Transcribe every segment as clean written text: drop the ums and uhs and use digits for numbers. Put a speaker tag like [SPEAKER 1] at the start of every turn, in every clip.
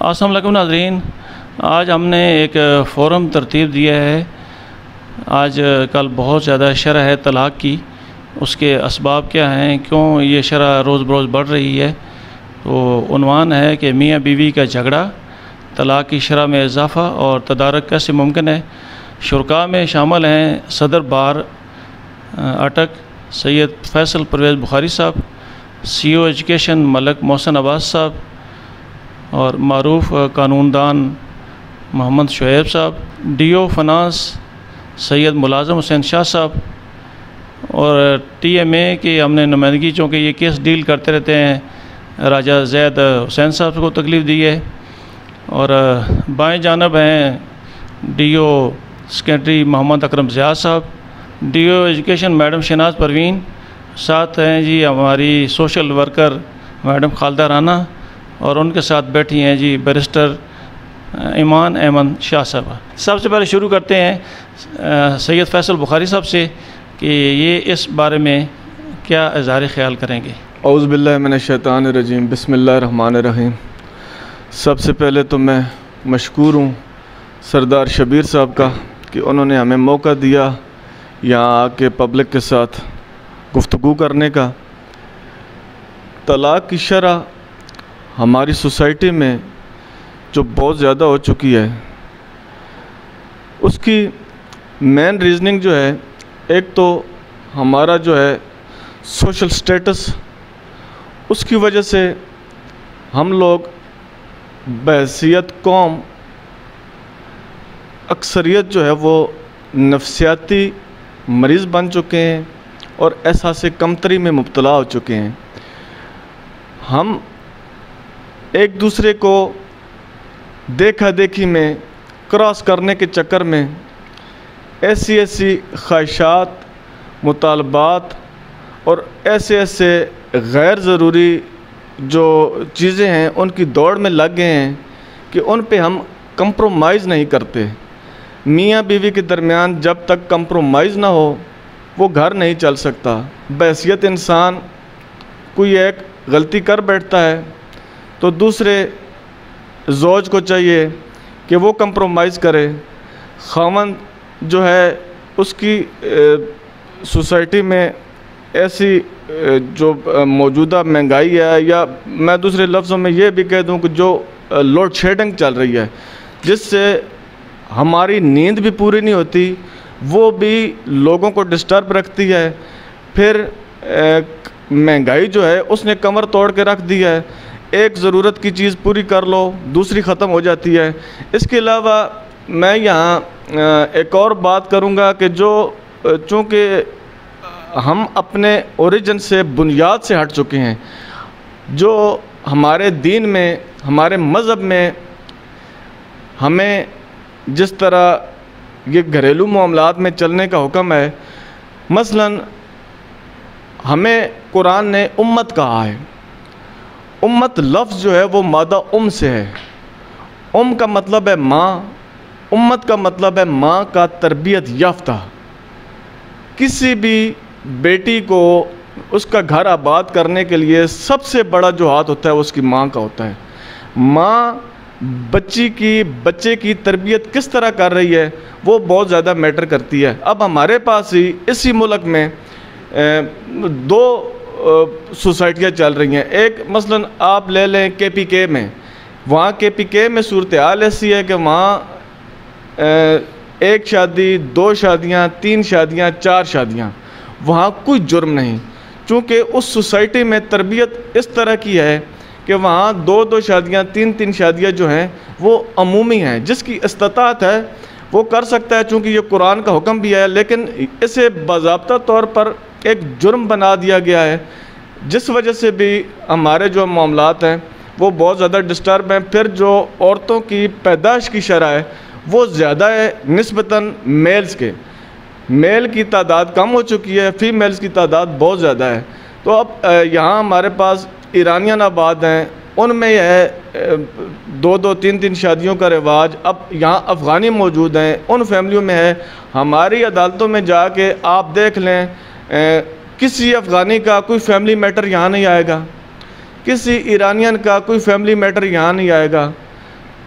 [SPEAKER 1] अस्सलाम वालेकुम नाज़रीन, आज हमने एक फ़ोरम तरतीब दिया है। आज कल बहुत ज़्यादा शरह है तलाक़ की, उसके असबाब क्या हैं, क्यों ये शरह रोज़ बरोज़ बढ़ रही है। तो उन्वान है कि मियाँ बीवी का झगड़ा, तलाक़ की शरह में इजाफ़ा और तदारक कैसे मुमकिन है। शुरका में शामिल हैं सदर बार अटक सैयद फैसल परवेज़ बुखारी साहब, CEO एजुकेशन मलक मोहसिन अब्बास साहब और मारूफ कानूनदान मोहम्मद शुएब साहब, DO फ़ाइनेंस सैयद मुलाज़म हुसैन शाह साहब और TMA की हमने नुमाइंदगी, चूँकि ये केस डील करते रहते हैं, राजा ज़ैद हुसैन साहब को तकलीफ़ दी है। और बाएं जानब हैं DO सेक्रेटरी मोहम्मद अकरम ज़िया साहब, DO education madam Shahnaz Parveen, साथ हैं जी हमारी social worker madam Khalda Rana और उनके साथ बैठी हैं जी बैरिस्टर ईमान अहमद शाह साहब। सबसे पहले शुरू करते हैं सैयद फैसल बुखारी साहब से कि ये इस बारे में क्या इज़हार ख्याल करेंगे।
[SPEAKER 2] औज़ु बिल्लाहि मिनश्शैतानिर्रजीम, बिस्मिल्लाहिर्रहमानिर्रहीम। सबसे पहले तो मैं मशकूर हूँ सरदार शबीर साहब का कि उन्होंने हमें मौका दिया यहाँ आके पब्लिक के साथ गुफ्तगू करने का। तलाक़ की शरह हमारी सोसाइटी में जो बहुत ज़्यादा हो चुकी है, उसकी मेन रीज़निंग जो है, एक तो हमारा जो है सोशल स्टेटस, उसकी वजह से हम लोग बहैसियत कौम अक्सरियत जो है वो नफ्सियाती मरीज़ बन चुके हैं और एहसास कमतरी में मुब्तला हो चुके हैं। हम एक दूसरे को देखा देखी में क्रॉस करने के चक्कर में ऐसी ख्वाहिशात, मुतालबात और ऐसे गैर ज़रूरी जो चीज़ें हैं उनकी दौड़ में लग गए हैं कि उन पे हम कंप्रोमाइज़ नहीं करते। मियाँ बीवी के दरमियान जब तक कंप्रोमाइज़ ना हो वो घर नहीं चल सकता। बहैसियत इंसान कोई एक गलती कर बैठता है तो दूसरे ज़ौज को चाहिए कि वो कंप्रोमाइज़ करे। ख़ावंद जो है उसकी सोसाइटी में ऐसी जो मौजूदा महंगाई है, या मैं दूसरे लफ्ज़ों में ये भी कह दूं कि जो लोड शेडिंग चल रही है, जिससे हमारी नींद भी पूरी नहीं होती, वो भी लोगों को डिस्टर्ब रखती है। फिर महंगाई जो है उसने कमर तोड़ के रख दी है। एक ज़रूरत की चीज़ पूरी कर लो, दूसरी ख़त्म हो जाती है। इसके अलावा मैं यहाँ एक और बात करूँगा कि जो चूँकि हम अपने ओरिजिन से, बुनियाद से हट चुके हैं, जो हमारे दीन में, हमारे मज़हब में हमें जिस तरह ये घरेलू मामलात में चलने का हुक्म है, मसलन हमें कुरान ने उम्मत कहा है। उम्मत लफ्ज़ जो है वो मादा से है। का मतलब है माँ, उम्मत का मतलब है माँ का तरबियत याफ्ता। किसी भी बेटी को उसका घर आबाद करने के लिए सबसे बड़ा जो हाथ होता है वो उसकी माँ का होता है। माँ बच्चे की तरबियत किस तरह कर रही है वो बहुत ज़्यादा मैटर करती है। अब हमारे पास ही इसी मुल्क में दो सोसाइटियाँ चल रही हैं। एक मसलन आप ले लें KPK में, वहाँ KPK में सूरत हाल ऐसी है कि वहाँ एक शादी, दो शादियाँ, तीन शादियाँ, चार शादियाँ, वहाँ कोई जुर्म नहीं। चूँकि उस सोसाइटी में तरबियत इस तरह की है कि वहाँ दो शादियाँ, तीन शादियाँ जो हैं वो अमूमी हैं। जिसकी इस्तात है वो कर सकता है, चूँकि ये कुरान का हुक्म भी है, लेकिन इसे बाज़ाब्ता तौर पर एक जुर्म बना दिया गया है, जिस वजह से भी हमारे जो मामलात हैं वो बहुत ज़्यादा डिस्टर्ब हैं। फिर जो औरतों की पैदाइश की शरह है वो ज़्यादा है निस्बतन मेल्स के। मेल की तादाद कम हो चुकी है, फ़ीमेल्स की तादाद बहुत ज़्यादा है। तो अब यहाँ हमारे पास ईरानियन आबाद हैं, उनमें यह है दो तीन शादियों का रिवाज। अब यहाँ अफ़गानी मौजूद हैं, उन फैमिलियों में है। हमारी अदालतों में जाके आप देख लें, किसी अफ़गानी का कोई फैमिली मैटर यहाँ नहीं आएगा, किसी ईरानियन का कोई फैमिली मैटर यहाँ नहीं आएगा।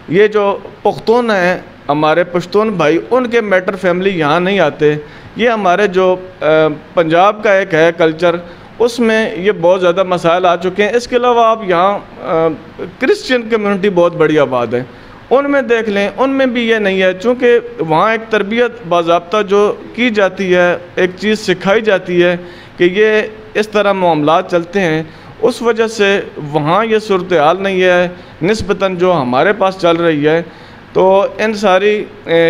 [SPEAKER 2] ये जो पुख्तून हैं, हमारे पश्तून भाई, उनके मैटर फैमिली यहाँ नहीं आते। ये हमारे जो पंजाब का एक है कल्चर, उसमें ये बहुत ज़्यादा मसाइल आ चुके हैं। इसके अलावा आप यहाँ क्रिश्चियन कम्युनिटी बहुत बड़ी आबाद है, उनमें देख लें, उनमें भी ये नहीं है। चूँकि वहाँ एक तरबियत बाज़ाब्ता जो की जाती है, एक चीज़ सिखाई जाती है कि ये इस तरह मामलात चलते हैं, उस वजह से वहाँ ये सूरत हाल नहीं है निस्बतन जो हमारे पास चल रही है। तो इन सारी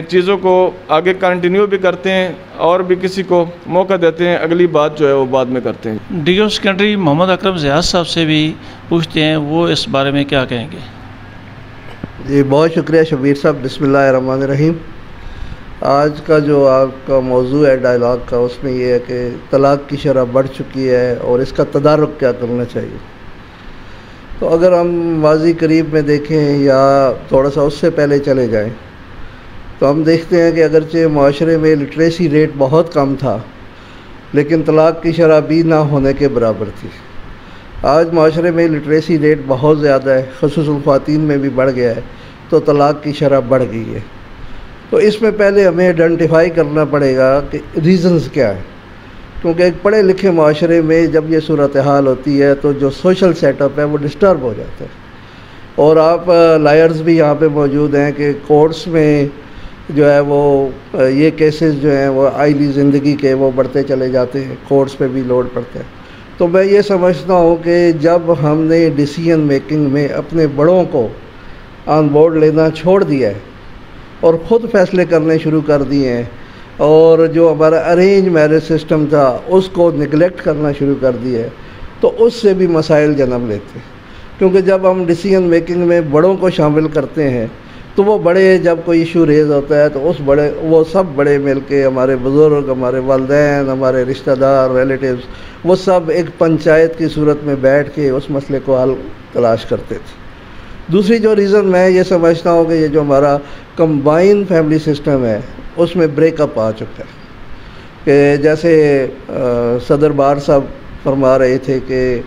[SPEAKER 2] चीज़ों को आगे कंटिन्यू भी करते हैं और भी किसी को मौका देते हैं, अगली बात जो है वो बाद में करते हैं।
[SPEAKER 1] डीओ सेकेंडरी मोहम्मद अकरम ज़ियाद साहब से भी पूछते हैं, वो इस बारे में क्या कहेंगे।
[SPEAKER 3] जी बहुत शुक्रिया शबीर साहब। बिस्मिल्लाहिर्रहमानिर्रहीम। आज का जो आपका मौजू है डायलॉग का, उसमें ये है कि तलाक़ की शरह बढ़ चुकी है और इसका तदारुक क्या करना चाहिए। तो अगर हम माजी करीब में देखें या थोड़ा सा उससे पहले चले जाएं, तो हम देखते हैं कि अगरचे माशरे में लिटरेसी रेट बहुत कम था, लेकिन तलाक़ की शरह भी ना होने के बराबर थी। आज माशरे में लिटरेसी रेट बहुत ज़्यादा है, ख़ुसूसन ख़वातीन में भी बढ़ गया है, तो तलाक़ की शरह बढ़ गई है। तो इसमें पहले हमें आइडेंटिफाई करना पड़ेगा कि रीज़न्स क्या है, क्योंकि एक पढ़े लिखे माशरे में जब ये सूरत हाल होती है तो जो सोशल सेटअप है वो डिस्टर्ब हो जाता है। और आप लायर्स भी यहाँ पे मौजूद हैं कि कोर्ट्स में जो है वो ये केसेस जो हैं वो आईली ज़िंदगी के वो बढ़ते चले जाते हैं, कोर्ट्स पे भी लोड पड़ता है। तो मैं ये समझता हूँ कि जब हमने डिसीजन मेकिंग में अपने बड़ों को ऑन बोर्ड लेना छोड़ दिया है और ख़ुद फैसले करने शुरू कर दिए हैं, और जो हमारा अरेंज मैरिज सिस्टम था उसको निगलेक्ट करना शुरू कर दिया है, तो उससे भी मसाइल जन्म लेते हैं। क्योंकि जब हम डिसीजन मेकिंग में बड़ों को शामिल करते हैं, तो वो बड़े जब कोई इशू रेज़ होता है तो वो सब बड़े मिल के, हमारे बुज़ुर्ग, हमारे वालिदैन, हमारे रिश्तेदार, रिलेटिव्स, वो सब एक पंचायत की सूरत में बैठ के उस मसले को हल तलाश करते थे। दूसरी जो रीज़न मैं ये समझता हूँ कि ये जो हमारा कंबाइन फैमिली सिस्टम है उसमें ब्रेकअप आ चुका है। कि जैसे सदर बार साहब फरमा रहे थे कि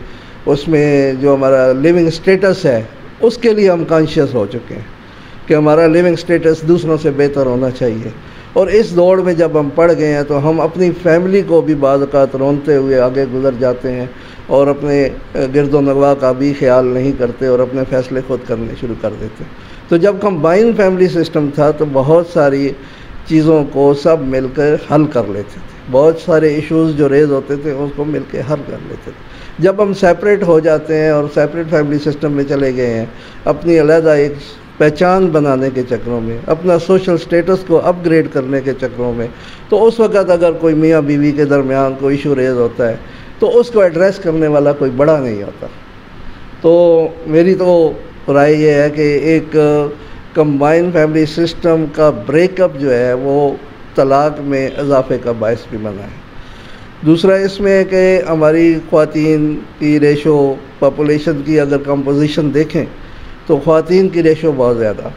[SPEAKER 3] उसमें जो हमारा लिविंग स्टेटस है उसके लिए हम कॉन्शियस हो चुके हैं कि हमारा लिविंग स्टेटस दूसरों से बेहतर होना चाहिए। और इस दौड़ में जब हम पड़ गए हैं तो हम अपनी फैमिली को भी बाज़ औक़ात रोनते हुए आगे गुजर जाते हैं और अपने गिरदो नगवा का भी ख्याल नहीं करते और अपने फ़ैसले खुद करने शुरू कर देते। तो जब कंबाइन फैमिली सिस्टम था तो बहुत सारी चीज़ों को सब मिलकर हल कर लेते थे, बहुत सारे इश्यूज़ जो रेज़ होते थे उसको मिलकर हल कर लेते थे। जब हम सेपरेट हो जाते हैं और सेपरेट फैमिली सिस्टम में चले गए हैं, अपनी अलहदा एक पहचान बनाने के चक्रों में, अपना सोशल स्टेटस को अपग्रेड करने के चक्रों में, तो उस वक़्त अगर कोई मियाँ बीवी के दरमियान कोई इशू रेज़ होता है तो उसको एड्रेस करने वाला कोई बड़ा नहीं होता। तो मेरी तो राय ये है कि एक कंबाइन फैमिली सिस्टम का ब्रेकअप जो है वो तलाक़ में इजाफे का बायस भी बना है। दूसरा इसमें है कि हमारी ख़वातीन की रेशो पॉपुलेशन की अगर कंपोजिशन देखें तो ख़वातीन की रेशो बहुत ज़्यादा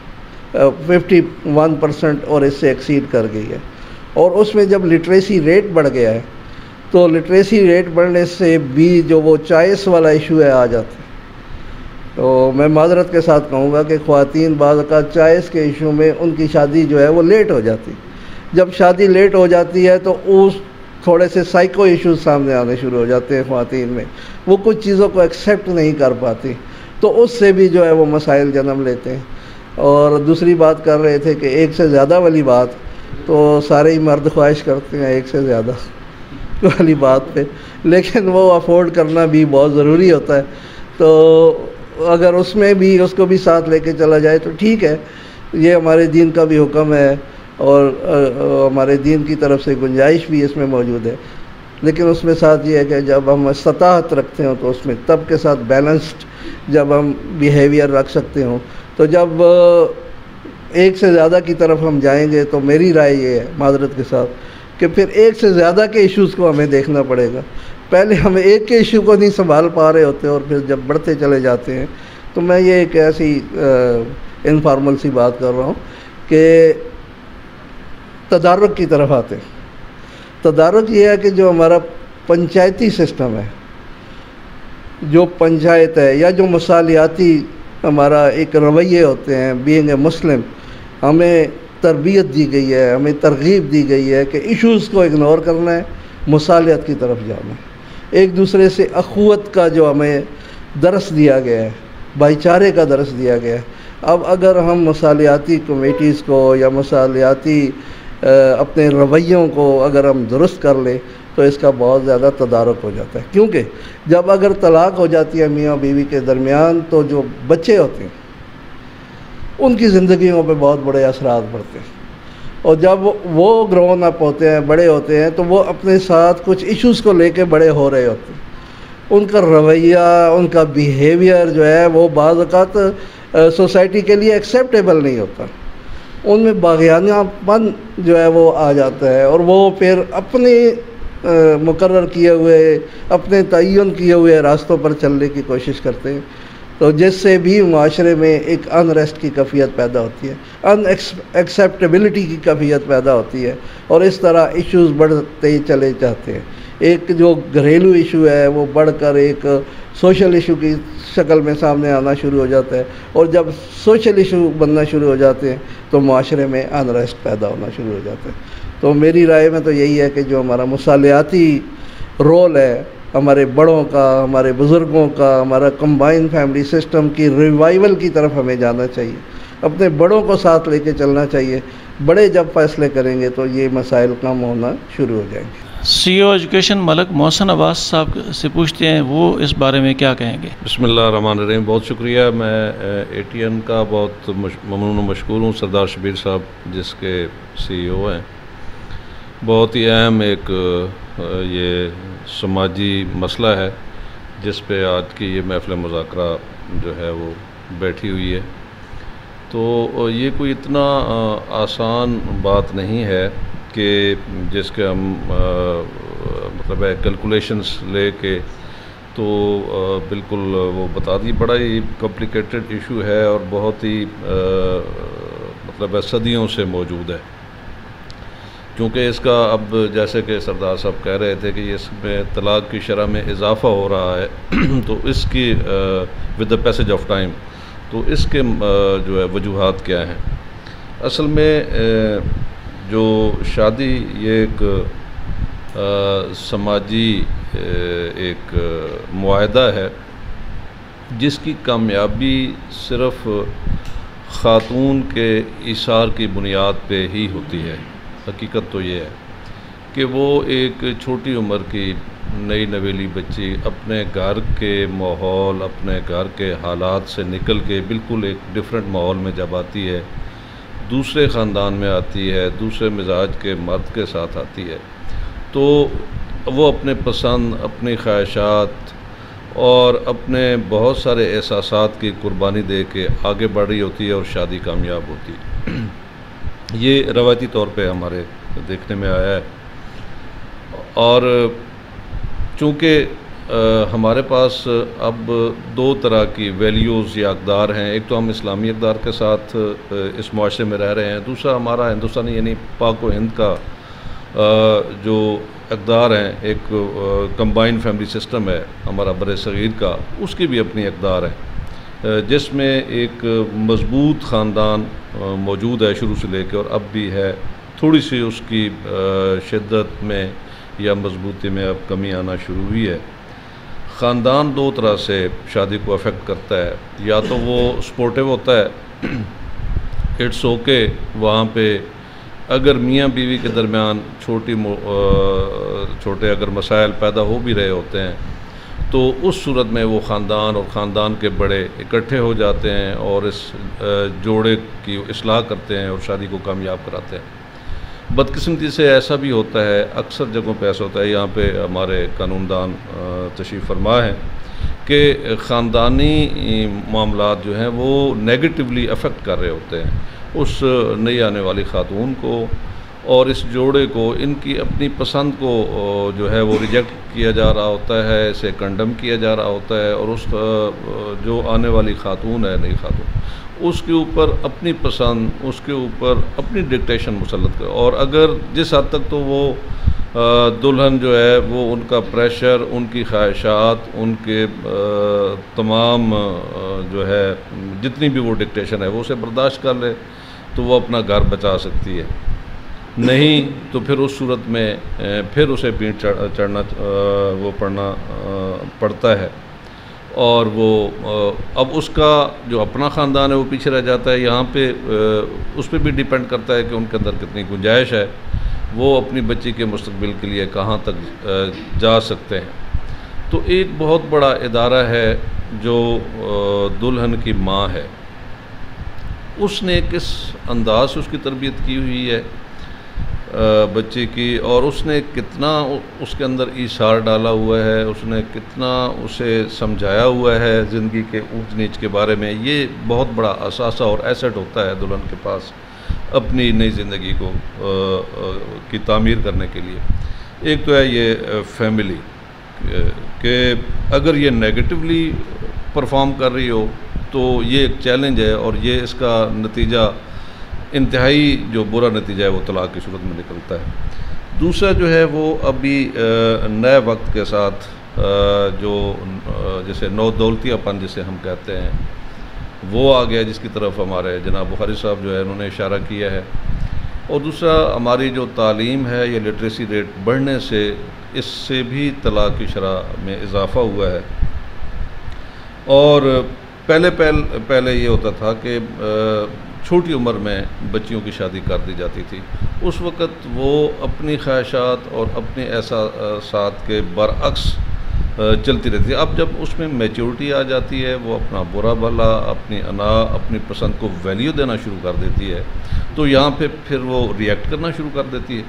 [SPEAKER 3] 51% और इससे एक्सीड कर गई है। और उसमें जब लिटरेसी रेट बढ़ गया है तो लिटरेसी रेट बढ़ने से भी जो वो चॉइस वाला इशू है आ जाता है। तो मैं माजरत के साथ कहूँगा कि ख़वातीन बाज़ औक़ात चॉइस के इशू में उनकी शादी जो है वो लेट हो जाती है। जब शादी लेट हो जाती है तो उस थोड़े से साइको इश्यूज सामने आने शुरू हो जाते हैं ख़वातीन में, वो कुछ चीज़ों को एक्सेप्ट नहीं कर पाती, तो उससे भी जो है वो मसाइल जन्म लेते हैं। और दूसरी बात कर रहे थे कि एक से ज़्यादा वाली बात, तो सारे ही मर्द ख्वाहिश करते हैं एक से ज़्यादा वाली बात पे, लेकिन वो अफोर्ड करना भी बहुत ज़रूरी होता है। तो अगर उसमें भी उसको भी साथ लेके चला जाए तो ठीक है, ये हमारे दीन का भी हुक्म है और हमारे दीन की तरफ से गुंजाइश भी इसमें मौजूद है। लेकिन उसमें साथ ये है कि जब हम सताहत रखते हो तो उसमें तब के साथ बैलेंस्ड जब हम बिहेवियर रख सकते हो, तो जब एक से ज़्यादा की तरफ हम जाएंगे तो मेरी राय ये है माजरत के साथ कि फिर एक से ज़्यादा के इश्यूज़ को हमें देखना पड़ेगा। पहले हम एक के इशू को नहीं संभाल पा रहे होते और फिर जब बढ़ते चले जाते हैं, तो मैं ये एक ऐसी इनफॉर्मल सी बात कर रहा हूँ कि तदारुक की तरफ आते हैं। तदारुक ये है कि जो हमारा पंचायती सिस्टम है, जो पंचायत है या जो मसालियाती हमारा एक रवैये होते हैं, बीइंग ए मुस्लिम हमें तरबियत दी गई है, हमें तरगीब दी गई है कि इश्यूज़ को इग्नोर करना है, मुसालियत की तरफ जाना है, एक दूसरे से अखुवत का जो हमें दरस दिया गया है, भाईचारे का दरस दिया गया है। अब अगर हम मसालियाती कमेटीज़ को या मसालियाती अपने रवैयों को अगर हम दुरुस्त कर लें तो इसका बहुत ज़्यादा तदारुक हो जाता है, क्योंकि जब अगर तलाक़ हो जाती है मियाँ बीवी के दरमियान तो जो बच्चे होते हैं उनकी ज़िंदगियों पे बहुत बड़े असरात पड़ते हैं, और जब वो ग्रोन अप होते हैं, बड़े होते हैं, तो वो अपने साथ कुछ इश्यूज़ को लेके बड़े हो रहे होते हैं। उनका रवैया, उनका बिहेवियर जो है वो बाज़ औक़ात सोसाइटी के लिए एक्सेप्टेबल नहीं होता, उनमें बाग़ियानापन जो है वो आ जाता है, और वो फिर अपने मुकर्रर किए हुए, अपने तयन किए हुए रास्तों पर चलने की कोशिश करते हैं, तो जिससे भी माशरे में एक अनरेस्ट की कैफियत पैदा होती है, अनएक्सेप्टेबिलिटी की कैफियत पैदा होती है, और इस तरह इश्यूज़ बढ़ते ही चले जाते हैं। एक जो घरेलू इशू है वो बढ़कर एक सोशल इशू की शक्ल में सामने आना शुरू हो जाता है, और जब सोशल इशू बनना शुरू हो जाते हैं तो माशरे में अनरेस्ट पैदा होना शुरू हो जाता है। तो मेरी राय में तो यही है कि जो हमारा मुसालियाती रोल है हमारे बड़ों का, हमारे बुज़ुर्गों का, हमारा कंबाइन फैमिली सिस्टम की रिवाइवल की तरफ हमें जाना चाहिए, अपने बड़ों को साथ लेके चलना चाहिए। बड़े जब फैसले करेंगे तो ये मसाइल कम होना शुरू हो जाएंगे।
[SPEAKER 1] CEO एजुकेशन मलक मोहसिन अब्बास साहब से पूछते हैं, वो इस बारे में क्या कहेंगे।
[SPEAKER 4] बिस्मिल्लाहिर्रहमानिर्रहीम। बहुत शुक्रिया। मैं ATN का बहुत ममनून व मशकूर हूँ। सरदार शबीर साहब जिसके CEO हैं, बहुत ही अहम एक ये समाजी मसला है जिस पे आज की ये महफ़िल मुज़ाकरा जो है वो बैठी हुई है। तो ये कोई इतना आसान बात नहीं है कि जिसके हम मतलब कैलकुलेशंस लेके तो बिल्कुल वो बता दी। बड़ा ही कॉम्प्लिकेटेड इशू है और बहुत ही मतलब सदियों से मौजूद है, क्योंकि इसका अब जैसे कि सरदार साहब कह रहे थे कि इसमें तलाक़ की शरह में इजाफ़ा हो रहा है तो इसकी with the passage of time तो इसके जो है वजूहात क्या हैं। असल में जो शादी ये एक समाजी एक मुआहदा है जिसकी कामयाबी सिर्फ़ ख़ातून के इसार की बुनियाद पे ही होती है। हकीकत तो ये है कि वो एक छोटी उम्र की नई नवेली बच्ची अपने घर के माहौल, अपने घर के हालात से निकल के बिल्कुल एक डिफरेंट माहौल में जब आती है, दूसरे ख़ानदान में आती है, दूसरे मिजाज के मर्द के साथ आती है, तो वो अपने पसंद, अपनी ख्वाहिशात और अपने बहुत सारे एहसासात की कुर्बानी दे के आगे बढ़ रही होती है और शादी कामयाब होती है। ये रवायती तौर पे हमारे देखने में आया है। और चूँकि हमारे पास अब दो तरह की वैल्यूज़ या अक़दार हैं, एक तो हम इस्लामी अक़दार के साथ इस मुआशरे में रह रहे हैं, दूसरा हमारा हिंदुस्तानी यानी पाक व हिंद का जो अक़दार हैं, एक कंबाइंड फैमिली सिस्टम है हमारा बर-ए-सग़ीर का, उसकी भी अपनी अक़दार है जिसमें एक मज़बूत ख़ानदान मौजूद है शुरू से लेकर और अब भी है। थोड़ी सी उसकी शिद्दत में या मजबूती में अब कमी आना शुरू हुई है। ख़ानदान दो तरह से शादी को अफेक्ट करता है, या तो वो सपोर्टिव होता है, इट्स ओके, वहाँ पे अगर मियाँ बीवी के दरमियान छोटे अगर मसाइल पैदा हो भी रहे होते हैं तो उस सूरत में वो ख़ानदान और ख़ानदान के बड़े इकट्ठे हो जाते हैं और इस जोड़े की इस्लाह करते हैं और शादी को कामयाब कराते हैं। बदकिस्मती से ऐसा भी होता है, अक्सर जगहों पे ऐसा होता है, यहाँ पे हमारे कानूनदान तशरीफ़ फरमा हैं कि ख़ानदानी मामलात जो हैं वो नेगेटिवली अफेक्ट कर रहे होते हैं उस नई आने वाली ख़ातून को और इस जोड़े को। इनकी अपनी पसंद को जो है वो रिजेक्ट किया जा रहा होता है, इसे कंडम किया जा रहा होता है और उस जो आने वाली ख़ातून है, नई ख़ातून, उसके ऊपर अपनी पसंद, उसके ऊपर अपनी डिक्टेशन मुसल्लत कर। और अगर जिस हद तक तो वो दुल्हन जो है वो उनका प्रेशर, उनकी ख्वाहिशात, उनके तमाम जो है जितनी भी वो डिक्टेशन है वो उसे बर्दाश्त कर ले तो वो अपना घर बचा सकती है। नहीं तो फिर उस सूरत में फिर उसे पीठ चढ़ना वो पड़ता है और वो अब उसका जो अपना ख़ानदान है वो पीछे रह जाता है। यहाँ पे उस पर भी डिपेंड करता है कि उनके अंदर कितनी गुंजाइश है, वो अपनी बच्ची के मुस्तकबिल के लिए कहाँ तक जा सकते हैं। तो एक बहुत बड़ा इदारा है जो दुल्हन की माँ है, उसने किस अंदाज से उसकी तरबियत की हुई है बच्चे की, और उसने कितना उसके अंदर ईसार डाला हुआ है, उसने कितना उसे समझाया हुआ है ज़िंदगी के ऊंच नीच के बारे में। ये बहुत बड़ा असासा और एसेट होता है दुल्हन के पास अपनी नई ज़िंदगी को की तामीर करने के लिए। एक तो है ये फैमिली कि अगर ये नेगेटिवली परफॉर्म कर रही हो तो ये एक चैलेंज है और ये इसका नतीजा इंतहाई जो बुरा नतीजा है वो तलाक़ की सूरत में निकलता है। दूसरा जो है वो अभी नए वक्त के साथ जो जैसे नौदौलतियापन जिसे हम कहते हैं वो आ गया, जिसकी तरफ हमारे जनाब बुखारी साहब जो है उन्होंने इशारा किया है। और दूसरा हमारी जो तालीम है या लिटरेसी रेट बढ़ने से इससे भी तलाक़ की शरह में इजाफ़ा हुआ है। और पहले ये होता था कि छोटी उम्र में बच्चियों की शादी कर दी जाती थी, उस वक़्त वो अपनी ख्वाहिशात और अपने एहसासात के बरअक्स चलती रहती है। अब जब उसमें मैच्योरिटी आ जाती है, वो अपना बुरा भला, अपनी अना, अपनी पसंद को वैल्यू देना शुरू कर देती है, तो यहाँ पे फिर वो रिएक्ट करना शुरू कर देती है।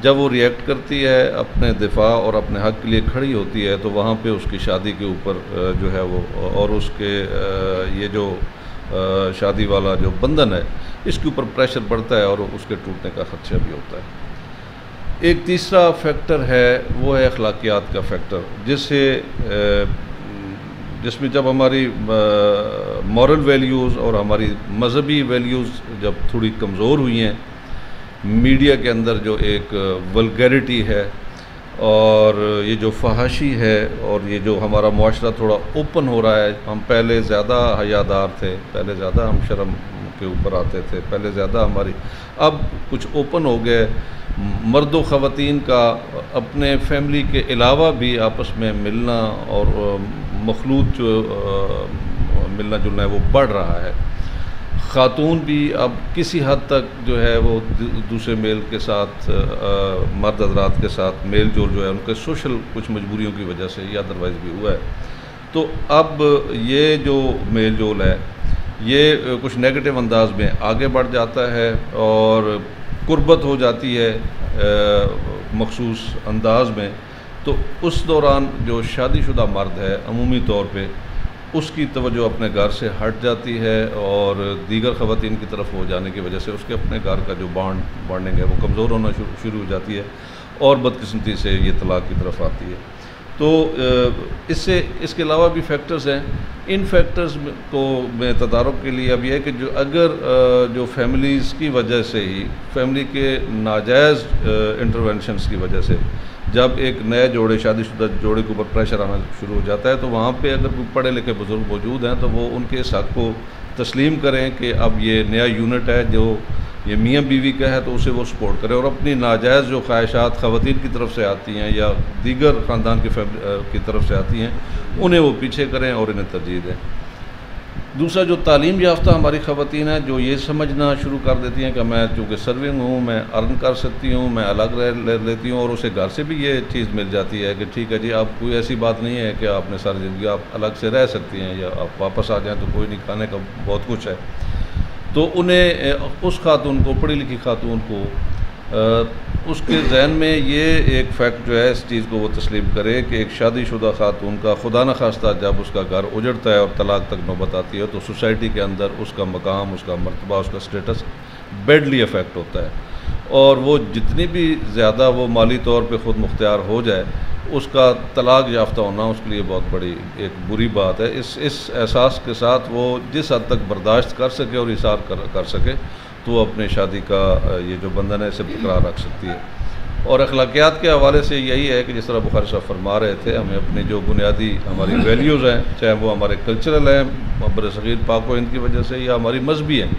[SPEAKER 4] जब वो रिएक्ट करती है, अपने दिफा और अपने हक़ के लिए खड़ी होती है, तो वहाँ पे उसकी शादी के ऊपर जो है वो और उसके ये जो शादी वाला जो बंधन है इसके ऊपर प्रेशर बढ़ता है और उसके टूटने का ख़दशा भी होता है। एक तीसरा फैक्टर है वो है अखलाकियात का फैक्टर, जिसमें जब हमारी मॉरल वैल्यूज़ और हमारी मज़हबी वैल्यूज़ जब थोड़ी कमज़ोर हुई हैं, मीडिया के अंदर जो एक वल्गैरिटी है और ये जो फहाशी है और ये जो हमारा मुआशरा थोड़ा ओपन हो रहा है, हम पहले ज़्यादा हयादार थे, पहले ज़्यादा हम शर्म के ऊपर आते थे, पहले ज़्यादा हमारी, अब कुछ ओपन हो गए। मर्द व ख़वातीन का अपने फैमिली के अलावा भी आपस में मिलना और मखलूत जो मिलना जुलना है वो बढ़ रहा है। ख़ातून भी अब किसी हद तक जो है वो दूसरे मेल के साथ मर्द हज़रात के साथ मेल जोल जो है उनके सोशल कुछ मजबूरियों की वजह से या अदरवाइज़ भी हुआ है। तो अब ये जो मेल जोल है ये कुछ नेगेटिव अंदाज में आगे बढ़ जाता है और कुर्बत हो जाती है मखसूस अंदाज में। तो उस दौरान जो शादीशुदा मर्द है अमूमी तौर पे उसकी तवज्जो अपने घर से हट जाती है और दीगर ख़वातीन की तरफ हो जाने की वजह से उसके अपने घर का जो बॉन्डिंग है वो कमज़ोर होना शुरू हो जाती है और बदकिस्मती से ये तलाक़ की तरफ आती है। तो इसके अलावा भी फैक्टर्स हैं। इन फैक्टर्स को में तदारुक के लिए अब यह है कि जो अगर जो फैमिलीज़ की वजह से ही, फैमिली के नाजायज़ इंटरवेंशंस की वजह से जब एक नए जोड़े, शादीशुदा जोड़े के ऊपर प्रेशर आना शुरू हो जाता है, तो वहाँ पे अगर कोई पढ़े लिखे बुज़ुर्ग मौजूद हैं तो वो उनके इस हक़ को तस्लीम करें कि अब ये नया यूनिट है जो ये मियाँ बीवी का है, तो उसे वो सपोर्ट करें और अपनी नाजायज़ जो ख्वाहिशात ख़वातीन की तरफ से आती हैं या दीगर ख़ानदान की तरफ से आती हैं उन्हें वो पीछे करें और इन्हें तरजीह दें। दूसरा जो तालीम याफ्ता हमारी ख़वातीन हैं जो ये समझना शुरू कर देती हैं कि मैं चूँकि सर्विंग हूँ, मैं अर्न कर सकती हूँ, मैं अलग रह लेती हूँ, और उसे घर से भी ये चीज़ मिल जाती है कि ठीक है जी, आप कोई ऐसी बात नहीं है कि आपने सारी ज़िंदगी आप अलग से रह सकती हैं या आप वापस आ जाएँ तो कोई नहीं, खाने का बहुत कुछ है। तो उन्हें उस खातून को, पढ़ी लिखी खातून को उसके जहन में ये एक फ़ैक्ट जो है इस चीज़ को वो तस्लीम करे कि एक शादीशुदा खातून का खुदा न खास्ता जब उसका घर उजड़ता है और तलाक़ तक नौबत आती है तो सोसाइटी के अंदर उसका मकाम, उसका मर्तबा, उसका स्टेटस बैडली अफेक्ट होता है। और वो जितनी भी ज़्यादा वो माली तौर पे ख़ुद मुख्तियार हो जाए, उसका तलाक़ याफ्ता होना उसके लिए बहुत बड़ी एक बुरी बात है। इस एहसास के साथ वो जिस हद तक बर्दाश्त कर सके और इसार कर सके तो अपने शादी का ये जो बंधन है इसे बरकरार रख सकती है। और अखलाकियात के हवाले से यही है कि जिस तरह बुखारी साहब फरमा रहे थे, हमें अपनी जो बुनियादी हमारी वैल्यूज़ हैं, चाहे वो हमारे कल्चरल हैं बरसगीर पाक व हिंद की वजह से, या हमारी मजहबी हैं,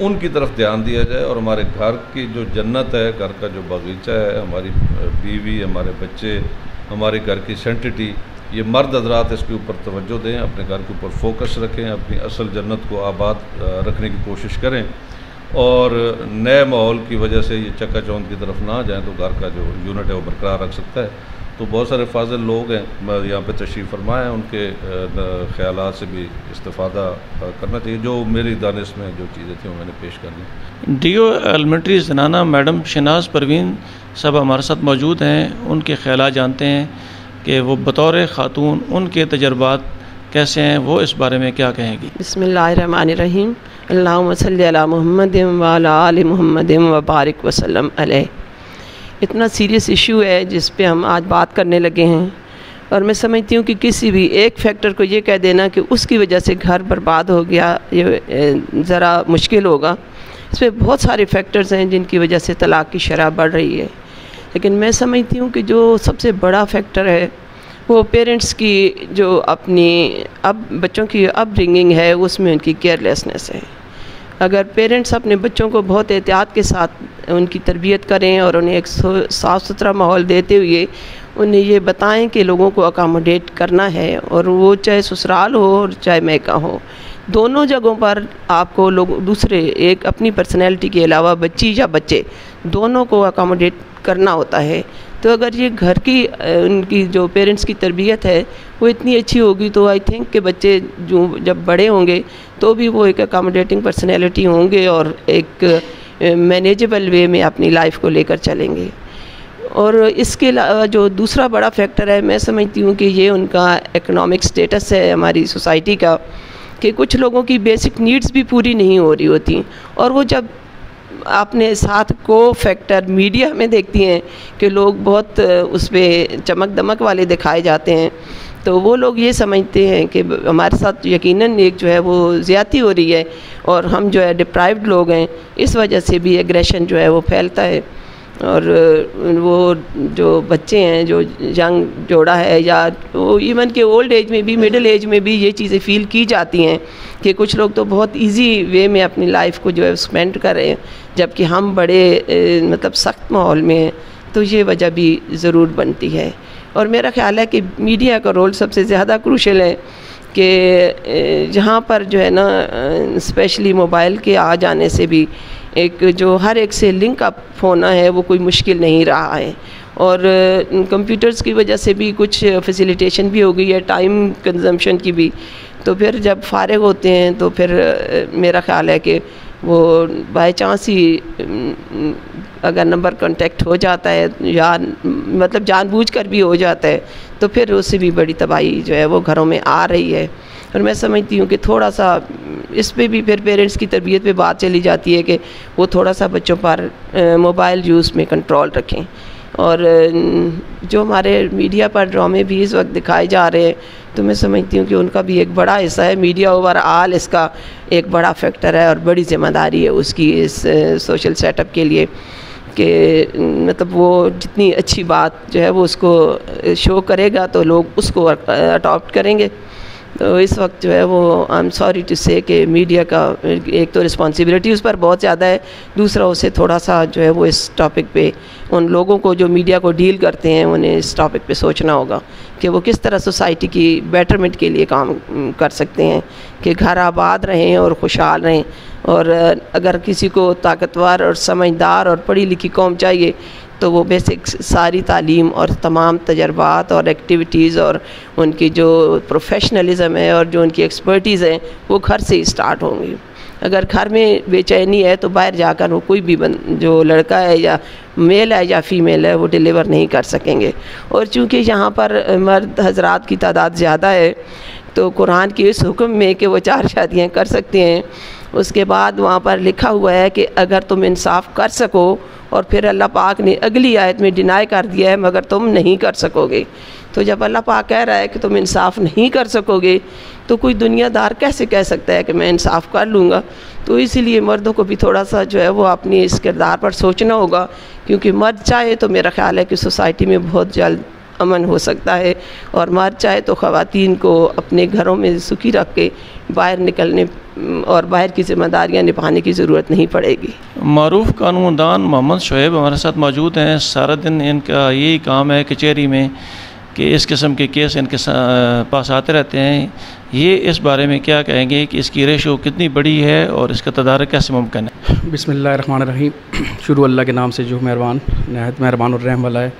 [SPEAKER 4] उनकी तरफ ध्यान दिया जाए। और हमारे घर की जो जन्नत है, घर का जो बागीचा है, हमारी बीवी, हमारे बच्चे, हमारे घर की सेंटिटी, ये मर्द हजरात इसके ऊपर तवज्जो दें, अपने घर के ऊपर फोकस रखें, अपनी असल जन्नत को आबाद रखने की कोशिश करें और नए माहौल की वजह से ये चकाचौंध की तरफ ना जाएं, तो घर का जो यूनिट है वो बरकरार रख सकता है। तो बहुत सारे फाजिल लोग हैं यहाँ पे तशरीफ़ फरमा हैं, उनके ख़यालात से भी इस्तिफ़ादा करना चाहिए। जो मेरी दानिश में जो चीज़ें थी वो मैंने पेश कर ली।
[SPEAKER 1] डीओ एलिमेंट्री ज़नाना मैडम शनाज परवीन सब हमारे साथ मौजूद हैं। उनके ख़यालात जानते हैं कि वो बतौर ख़ातून उनके तजर्बात कैसे हैं, वो इस बारे में क्या कहेंगी।
[SPEAKER 5] बिस्मिल्लाहिर्रहमानिर्रहीम। अल्लाहुम्मा सल्ली अला मुहम्मदिन व अला आलि मुहम्मदिन व बारिक वसल्लम अलैहि। इतना सीरियस इशू है जिस पे हम आज बात करने लगे हैं, और मैं समझती हूँ कि किसी भी एक फैक्टर को ये कह देना कि उसकी वजह से घर बर्बाद हो गया, ये ज़रा मुश्किल होगा। इसमें बहुत सारे फैक्टर्स हैं जिनकी वजह से तलाक़ की शरह बढ़ रही है, लेकिन मैं समझती हूँ कि जो सबसे बड़ा फैक्टर है वो पेरेंट्स की जो अपनी बच्चों की अपब्रिंगिंग है, उसमें उनकी केयरलेसनेस है। अगर पेरेंट्स अपने बच्चों को बहुत एहतियात के साथ उनकी तरबियत करें और उन्हें एक साफ़ सुथरा माहौल देते हुए उन्हें ये बताएं कि लोगों को अकोमोडेट करना है, और वो चाहे ससुराल हो और चाहे मैका हो, दोनों जगहों पर आपको लोग दूसरे एक अपनी पर्सनैलिटी के अलावा बच्ची या बच्चे दोनों को अकोमोडेट करना होता है। तो अगर ये घर की उनकी जो पेरेंट्स की तरबियत है वो इतनी अच्छी होगी, तो आई थिंक कि बच्चे जो जब बड़े होंगे तो भी वो एक अकोमोडेटिंग पर्सनैलिटी होंगे और एक मैनेजेबल वे में अपनी लाइफ को लेकर चलेंगे। और इसके अलावा जो दूसरा बड़ा फैक्टर है, मैं समझती हूँ कि ये उनका इकोनॉमिक स्टेटस है हमारी सोसाइटी का, कि कुछ लोगों की बेसिक नीड्स भी पूरी नहीं हो रही होती, और वो जब आपने साथ को फैक्टर मीडिया में देखती हैं कि लोग बहुत उस पर चमक दमक वाले दिखाए जाते हैं, तो वो लोग ये समझते हैं कि हमारे साथ यकीनन एक जो है वो ज़्यादती हो रही है और हम जो है डिप्राइव्ड लोग हैं, इस वजह से भी एग्रेशन जो है वो फैलता है। और वो जो बच्चे हैं, जो यंग जोड़ा है, या वो इवन के ओल्ड एज में भी, मिडिल एज में भी ये चीज़ें फ़ील की जाती हैं कि कुछ लोग तो बहुत इजी वे में अपनी लाइफ को जो है स्पेंड कर रहे हैं, जबकि हम बड़े मतलब सख्त माहौल में हैं। तो ये वजह भी ज़रूर बनती है। और मेरा ख़्याल है कि मीडिया का रोल सबसे ज़्यादा क्रूशल है कि जहाँ पर जो है ना, स्पेशली मोबाइल के आ जाने से भी एक जो हर एक से लिंक अप होना है वो कोई मुश्किल नहीं रहा है, और कंप्यूटर्स की वजह से भी कुछ फैसिलिटेशन भी हो गई है, टाइम कंजम्पशन की भी। तो फिर जब फारिग होते हैं तो फिर मेरा ख़्याल है कि वो बाय चांस ही अगर नंबर कांटेक्ट हो जाता है, या मतलब जानबूझकर भी हो जाता है, तो फिर उससे भी बड़ी तबाही जो है वो घरों में आ रही है। और मैं समझती हूँ कि थोड़ा सा इस पे भी फिर पेरेंट्स की तरबियत पे बात चली जाती है कि वो थोड़ा सा बच्चों पर मोबाइल यूज़ में कंट्रोल रखें। और जो हमारे मीडिया पर ड्रामे भी इस वक्त दिखाए जा रहे हैं, तो मैं समझती हूँ कि उनका भी एक बड़ा हिस्सा है। मीडिया ओवरऑल इसका एक बड़ा फैक्टर है और बड़ी ज़िम्मेदारी है उसकी इस सोशल सेटअप के लिए, कि मतलब वो जितनी अच्छी बात जो है वो उसको शो करेगा तो लोग उसको अडॉप्ट करेंगे। तो इस वक्त जो है वो आई एम सॉरी टू से कि मीडिया का एक तो रिस्पॉन्सिबिलिटी उस पर बहुत ज़्यादा है, दूसरा उसे थोड़ा सा जो है वो इस टॉपिक पे उन लोगों को जो मीडिया को डील करते हैं उन्हें इस टॉपिक पे सोचना होगा कि वो किस तरह सोसाइटी की बेटरमेंट के लिए काम कर सकते हैं कि घर आबाद रहें और खुशहाल रहें। और अगर किसी को ताकतवर और समझदार और पढ़ी लिखी कौम चाहिए तो वो बेसिक सारी तालीम और तमाम तजर्बात और एक्टिविटीज़ और उनकी जो प्रोफेशनलिज़म है और जो उनकी एक्सपर्टीज़ है वो घर से ही स्टार्ट होंगी। अगर घर में बेचैनी है तो बाहर जाकर वो कोई भी जो लड़का है या मेल है या फ़ीमेल है वो डिलीवर नहीं कर सकेंगे। और चूँकि यहाँ पर मर्द हजरात की तादाद ज़्यादा है तो कुरान के इस हुक्म में कि वो 4 शादियाँ कर सकते हैं, उसके बाद वहाँ पर लिखा हुआ है कि अगर तुम इंसाफ कर सको, और फिर अल्लाह पाक ने अगली आयत में डिनाई कर दिया है मगर तुम नहीं कर सकोगे। तो जब अल्लाह पाक कह रहा है कि तुम इंसाफ नहीं कर सकोगे तो कोई दुनियादार कैसे कह सकता है कि मैं इंसाफ कर लूँगा। तो इसीलिए मर्दों को भी थोड़ा सा जो है वो अपनी इस किरदार पर सोचना होगा, क्योंकि मर्द चाहे तो मेरा ख्याल है कि सोसाइटी में बहुत जल्द अमन हो सकता है, और मर्द चाहे तो ख़वातीन को अपने घरों में सुखी रख के बाहर निकलने और बाहर की ज़िम्मेदारियाँ निभाने की ज़रूरत नहीं पड़ेगी।
[SPEAKER 1] मारूफ कानूनदान मोहम्मद शुएब हमारे साथ मौजूद हैं। सारा दिन इनका यही काम है कचहरी में कि इस किस्म के केस इनके पास आते रहते हैं। ये इस बारे में क्या कहेंगे कि इसकी रेशो कितनी बड़ी है और इसका तदारक कैसे मुमकिन है?
[SPEAKER 6] बिस्मिल्लाहिर्रहमानिर्रहीम। शुरू अल्लाह के नाम से जो मेहरबान नहायत मेहरबान और रहम वाला है।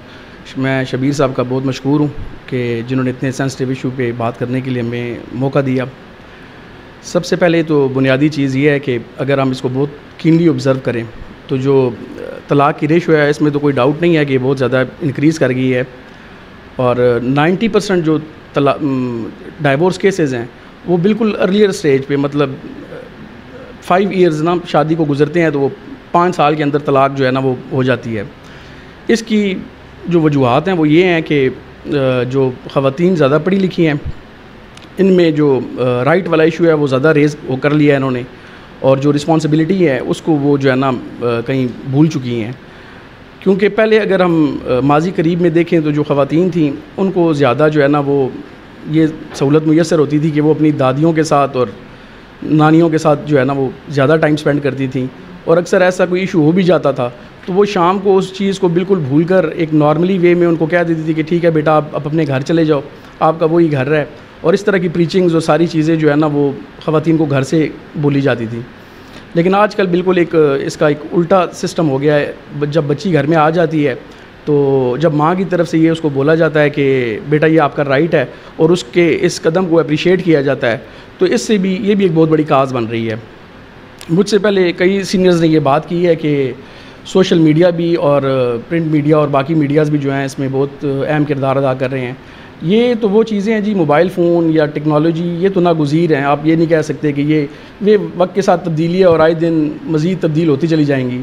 [SPEAKER 6] मैं शबीर साहब का बहुत मशकूर हूँ कि जिन्होंने इतने सेंसिटिव इशू पे बात करने के लिए हमें मौका दिया। सबसे पहले तो बुनियादी चीज़ ये है कि अगर हम इसको बहुत कीनली ऑब्ज़र्व करें तो जो तलाक़ की रेशो है इसमें तो कोई डाउट नहीं है कि बहुत ज़्यादा इंक्रीज़ कर गई है, और 90% जो डाइवोर्स केसेस हैं वो बिल्कुल अर्लियर स्टेज पे, मतलब 5 ईयर्स ना शादी को गुजरते हैं तो वो 5 साल के अंदर तलाक़ जो है ना वो हो जाती है। इसकी जो वजूहात हैं वो ये हैं कि जो ख़वातीन ज़्यादा पढ़ी लिखी हैं, इनमें जो राइट वाला इशू है वो ज़्यादा रेज़ वो कर लिया है इन्होंने, और जो रिस्पॉन्सिबिलिटी है उसको वो जो है ना कहीं भूल चुकी हैं। क्योंकि पहले अगर हम माजी करीब में देखें तो जो ख़वातीन थीं उनको ज़्यादा जो है ना वो ये सहूलत मुयस्सर होती थी कि वो अपनी दादियों के साथ और नानियों के साथ जो है ना वो ज़्यादा टाइम स्पेंड करती थी, और अक्सर ऐसा कोई इशू हो भी जाता था तो वो शाम को उस चीज़ को बिल्कुल भूलकर एक नॉर्मली वे में उनको कह देती थी कि ठीक है बेटा आप अपने घर चले जाओ, आपका वही घर है। और इस तरह की प्रीचिंग्स और सारी चीज़ें जो है ना वो ख़वातीन को घर से बोली जाती थी। लेकिन आजकल बिल्कुल इसका एक उल्टा सिस्टम हो गया है। जब बच्ची घर में आ जाती है तो जब माँ की तरफ से ये उसको बोला जाता है कि बेटा ये आपका राइट है और उसके इस कदम को अप्रिशिएट किया जाता है, तो इससे भी ये भी एक बहुत बड़ी काज बन रही है। मुझसे पहले कई सीनियर्स ने ये बात की है कि सोशल मीडिया भी और प्रिंट मीडिया और बाकी मीडियाज़ भी जो हैं इसमें बहुत अहम किरदार अदा कर रहे हैं। ये तो वो चीज़ें हैं जी, मोबाइल फ़ोन या टेक्नोलॉजी ये तो नागुज़ीर हैं। आप ये नहीं कह सकते कि ये वक्त के साथ तब्दीली है और आए दिन मज़ीद तब्दील होती चली जाएंगी।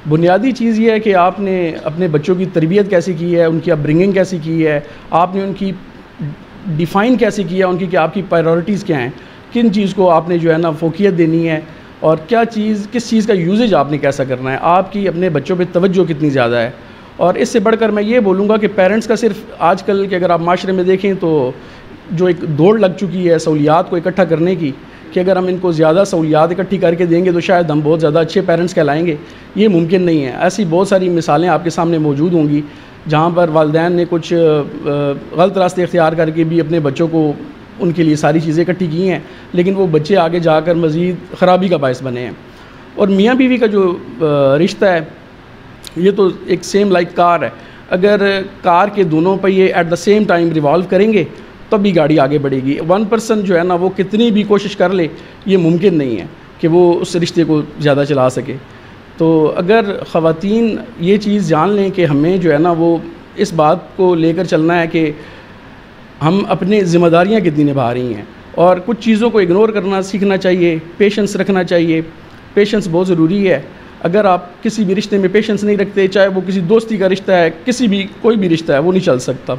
[SPEAKER 6] बुनियादी चीज़ ये है कि आपने अपने बच्चों की तरबियत कैसी की है, उनकी अपब्रिंगिंग कैसी की है, आपने उनकी डिफ़ाइन कैसे किया उनकी कि आपकी प्रायोरिटीज़ क्या हैं, किन चीज़ को आपने जो है ना फोकियत देनी है और क्या चीज़ किस चीज़ का यूजेज आपने कैसा करना है, आपकी अपने बच्चों पे तवज्जो कितनी ज़्यादा है। और इससे बढ़कर मैं ये बोलूँगा कि पेरेंट्स का सिर्फ आजकल के अगर आप माशरे में देखें तो जो एक दौड़ लग चुकी है सहूलियात को इकट्ठा करने की, कि अगर हम इनको ज़्यादा सहूलियात इकट्ठी करके देंगे तो शायद हम बहुत ज़्यादा अच्छे पेरेंट्स कहलाएंगे। ये मुमकिन नहीं है। ऐसी बहुत सारी मिसालें आपके सामने मौजूद होंगी जहाँ पर वालिदैन ने कुछ गलत रास्ते इख्तियार करके भी अपने बच्चों को उनके लिए सारी चीज़ें इकट्ठी की हैं, लेकिन वो बच्चे आगे जाकर मज़ीद ख़राबी का बायस बने हैं। और मियाँ बीवी का जो रिश्ता है ये तो एक सेम लाइक कार है। अगर कार के दोनों पहिए at the same time revolve करेंगे तब भी गाड़ी आगे बढ़ेगी। 1% जो है ना वो कितनी भी कोशिश कर ले ये मुमकिन नहीं है कि वो उस रिश्ते को ज़्यादा चला सके। तो अगर ख़वातीन ये चीज़ जान लें कि हमें जो है ना वो इस बात को लेकर चलना है कि हम अपनी ज़िम्मेदारियाँ कितनी निभा रही हैं, और कुछ चीज़ों को इग्नोर करना सीखना चाहिए, पेशेंस रखना चाहिए। पेशेंस बहुत ज़रूरी है। अगर आप किसी भी रिश्ते में पेशेंस नहीं रखते, चाहे वो किसी दोस्ती का रिश्ता है, किसी भी कोई भी रिश्ता है, वो नहीं चल सकता।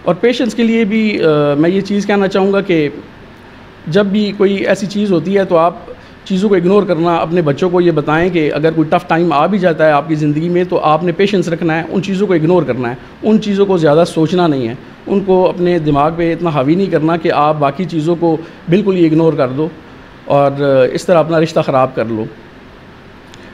[SPEAKER 6] और पेशेंस के लिए भी मैं ये चीज़ कहना चाहूँगा कि जब भी कोई ऐसी चीज़ होती है तो आप चीज़ों को इग्नोर करना, अपने बच्चों को ये बताएं कि अगर कोई टफ़ टाइम आ भी जाता है आपकी ज़िंदगी में तो आपने पेशेंस रखना है, उन चीज़ों को इग्नोर करना है, उन चीज़ों को ज़्यादा सोचना नहीं है, उनको अपने दिमाग पे इतना हावी नहीं करना कि आप बाकी चीज़ों को बिल्कुल ही इग्नोर कर दो और इस तरह अपना रिश्ता ख़राब कर लो।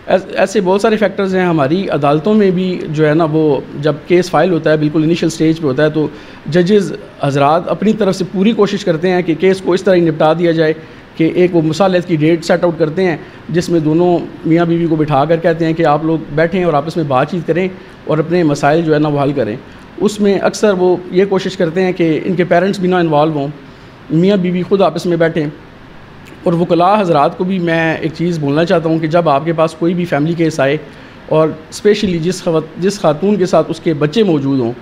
[SPEAKER 6] ऐसे बहुत सारे फैक्टर्स हैं। हमारी अदालतों में भी जो है ना वो जब केस फाइल होता है बिल्कुल इनिशियल स्टेज पे होता है तो जजेस हजरात अपनी तरफ से पूरी कोशिश करते हैं कि केस को इस तरह ही निपटा दिया जाए कि एक वो मुसालहत की डेट सेट आउट करते हैं जिसमें दोनों मियाँ बीवी को बिठा कर कहते हैं कि आप लोग बैठें और आपस में बातचीत करें और अपने मसाइल जो है ना वो हल करें। उसमें अक्सर वो ये कोशिश करते हैं कि इनके पेरेंट्स भी ना इन्वॉल्व हों, मियाँ बीवी खुद आपस में बैठें। और वकला हज़रात को भी मैं एक चीज़ बोलना चाहता हूँ कि जब आपके पास कोई भी फैमिली केस आए और स्पेशली जिस खातून के साथ उसके बच्चे मौजूद हों